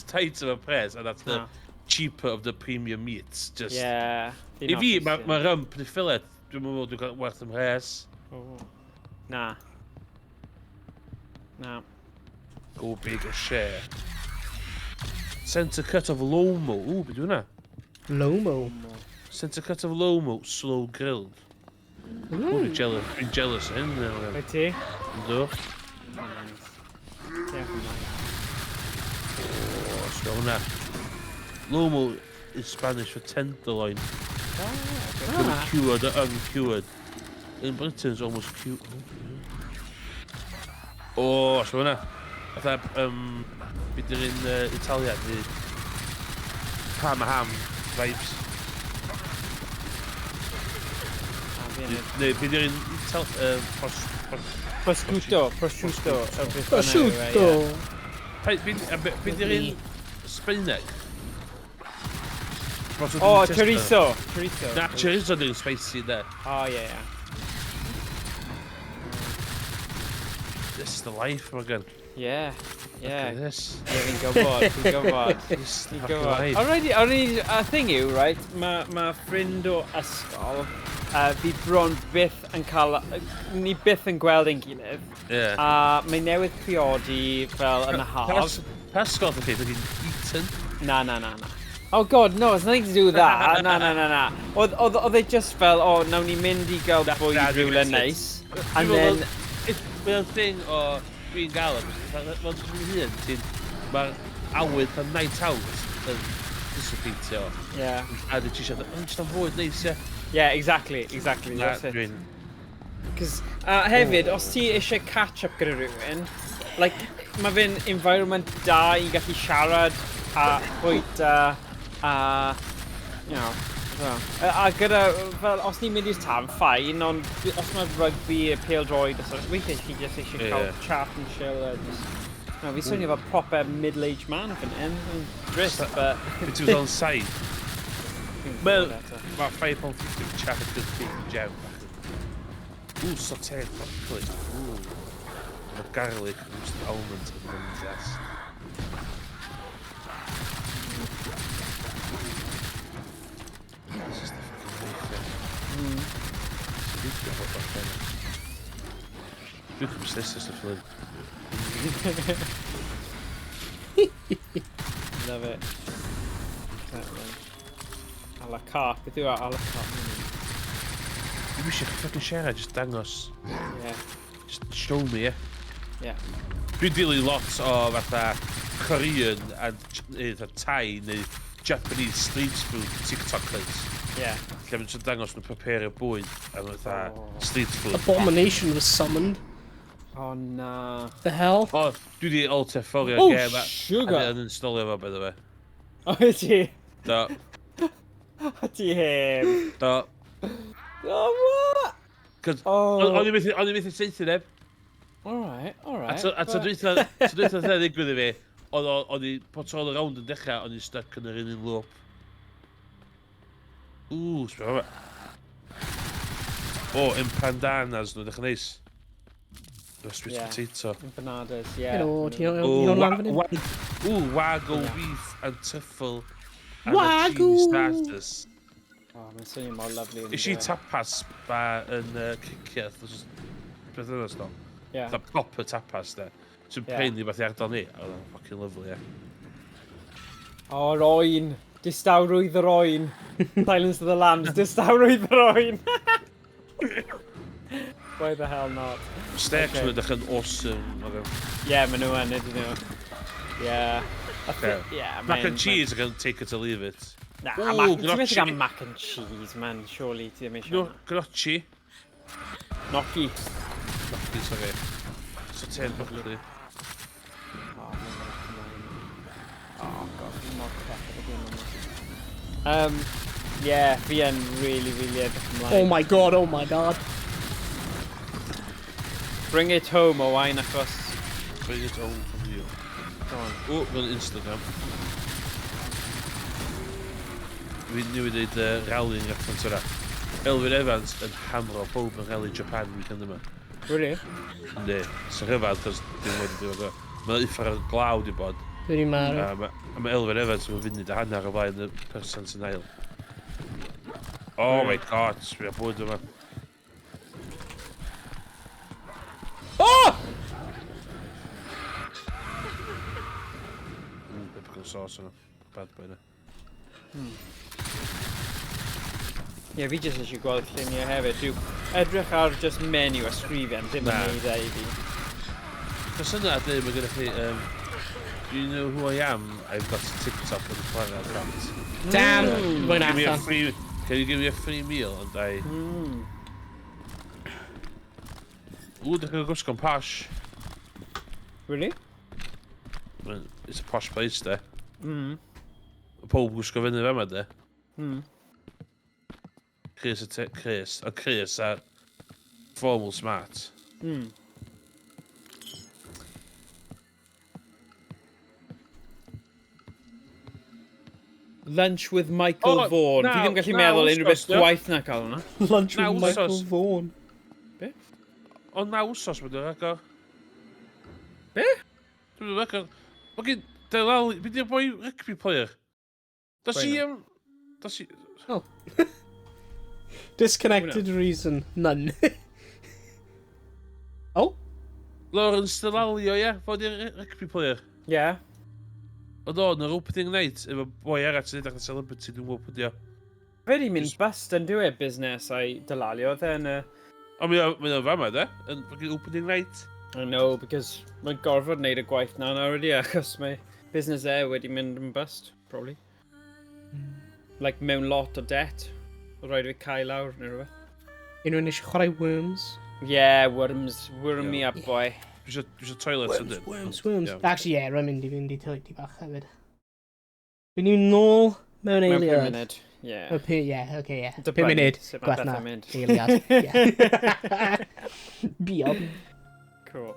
tight efo pres, a that's the cheaper of the premium meats. Just... Yeah. I fi, mae rump neu fillet, dwi'n meddwl dwi'n cael werth ym mhres. Na. Na. Go big a share. Centre cut of lomo. Ooh, beth yw hwnna? Lomo. Centre cut of lomo, slow grilled. Ooh, dwi'n jealous o hyn. Be ti? Ynddo. Diolch yn fawr. O, sgo hwnna. Lomo is Spanish for tenderloin. Cured or uncured. In Britain, it's almost cured. O, sgo hwnna. Fatha, byd yn Italia, di Parma ham vibes. Neu, byd yn Prosciutto. Prosciutto. Byd yn Sbaeneg. Oh, chorizo. Na, chorizo dwi'n spicy there. Oh, yeah. This is the life, Morgan. Yeah. Look at this. Yeah, fi'n gwybod. This is the fucking life. Already, a thing yw, right, mae ffrind o ysgol, fi bron byth yn cael, ni byth yn gweld ein gilydd. Yeah. A mae newydd priodi fel yn y haf. Pascal, okay, but eaten. Na. Oh god, no, it's nothing to do with that. Na. Oedd e just fel, oh, nawn ni mynd I gael bwyd rhywle neis. And then... Mae'n thing o dwi'n gael o, fel dwi'n hyn, mae'r awydd pan night out yn dissipatio. Yeah. A dwi'n siarad, jyst am fwyd neis, ie. Yeah, exactly, that's it. Dwi'n... Cos, hefyd, os ti eisiau catch-up gyda rhywun, like, mae fe'n environment da I gallu siarad a bwyta a, you know, a gyda, fel, os ni'n mynd i'r tam, ffain, ond os mae rugby, pêl-droed, weithiau chi jyst eisiau cael chat and chill, no, fi swnio fel proper middle-aged man fan hyn, drist, but... But he was on site. Well, about £5.50 chat at the big jam. Ooh, sauteed broccoli. Ooh. The garlic and just almonds and then yes. This is the fucking life, yeah. Look at this, the Flint. Love it. A la carte, beth yw a la carte? You wish you could fucking share, just dangos. Yeah. Just show me, yeah? Yeah. Dwi'n dilyn lot o fatha Korean and Thai neu Japanese street food TikTokers. Yeah. Lle mae'n sy'n dangos nhw'n prepario bwyd a fatha street food. Abomination was summoned. Oh, na. The hell? O, dwi di alter-fforio'r Oh, gêm a... sugar! A yn installio fo, by the way. O, ti? Do. Ti heb. Do. Oh, what? Cos, Oh. o'n i methu seithio neb. Alright. A ta dweitha ddigwydd I fi, o'n i potol y round yn dechrau, o'n i stuck yn yr un loop. Ooh, sbio fa. O, empanadas nhw, dechrau neis. Sweet potato. Empanadas, yeah. Hello, ti'n lan fan hyn? Ooh, Wagyu beef and truffle. And Wagyu! cheese starters. Oh, mae'n swnio mor lovely. Is she tapas ba yn ciciaeth? Beth yna sto? Yeah. The proper tapas there. Sy'n peini beth I ardal ni. Oh, that's fucking lovely, yeah. Oh, Owain. Distawrwydd yr Owain. Silence of the Lambs. Distawrwydd yr Owain. Why the hell not? Steaks yn edrych yn awesome. Yeah, maen nhw yn, ydyn nhw. Yeah. Yeah, Mac and cheese, I can take it or leave it. Nah, Ooh, ti'n meddwl gan mac and cheese, man. Surely ti ddim eisiau. No, gnocchi. Gnocchi. Gnocchi, sorry. Sauteed broccoli. Oh, god, fi'n mor crap at y yeah, fi yn really edrych ymlaen. Oh my god. Bring it home, Owain, achos... Bring it home from you. Go on. Oh, fel Instagram. Fi newydd dweud rally yn reference o'na. Elfyn Evans yn hamro pob yn rally Japan weekend yma. Really? Ynddi. So rhyfedd, cos dim wedi dweud o. Mae'n uffar ar glaw di bod. Dwi wedi marw. A mae Elfyn Evans yn fynd i hanner o flaen y person sy'n ail. Oh my god, fi'n bwyd yma. O! Typical sauce yna. Bad boy yna. Ie, fi jyst eisiau gweld lluniau hefyd. Dyw edrych ar just menu a sgrifian ddim yn neud e i fi. Cos yna, dweud, mae gennych chi... Do you know who I am? I've got a TikTok on the chwarae account. Damn! Mae'n allan. Can you give me a free meal? And I... Ooh, they're going to go posh. Really? Well, it's a posh place there. Pob gwisgo fyny fe yma, de. Chris a formal smart. Lunch with Michael Vaughan. Fi ddim gallu meddwl unrhyw beth gwaith na cael hwnna. Lunch with Michael Vaughan. Be? O na wsos mae'n dweud agor. Be? Dwi'n dweud agor. Ogyn, Delal, beth yw'r boi rugby player? Does he... Oh. Disconnected reason. None. Oh? Lawrence Delalio, ie? Fod i'r rugby player. Yeah. Oedd o'n yr opening night efo boi arall sy'n edrych yn celebrity, dwi'n gwybod pwyd. Fe di mynd bust yn dweud busnes a'i dylalio. Oedd e'n... O, mae'n o'n fama, de? Yn opening night. I know, because mae'n gorfod wneud y gwaith na nawr wedi, achos mae busnes e wedi mynd yn bust, probably. Like, mewn lot o debt. Oedd rhaid fi cael lawr, neu rhywbeth. Unrhyw eisiau chwarae Worms? Yeah, worms. Worm me up, boy. Dwi eisiau toilet yn dyn. Worms. Actually, yeah, rhaid mynd i toilet i bach hefyd. Fi'n ni'n nôl mewn eiliad. Mewn 5 munud, yeah. Yeah. 5 Dibynnu munud. sut ma' Gweth na. pethau'n mynd. Eiliad. Yeah. Biod. Cool.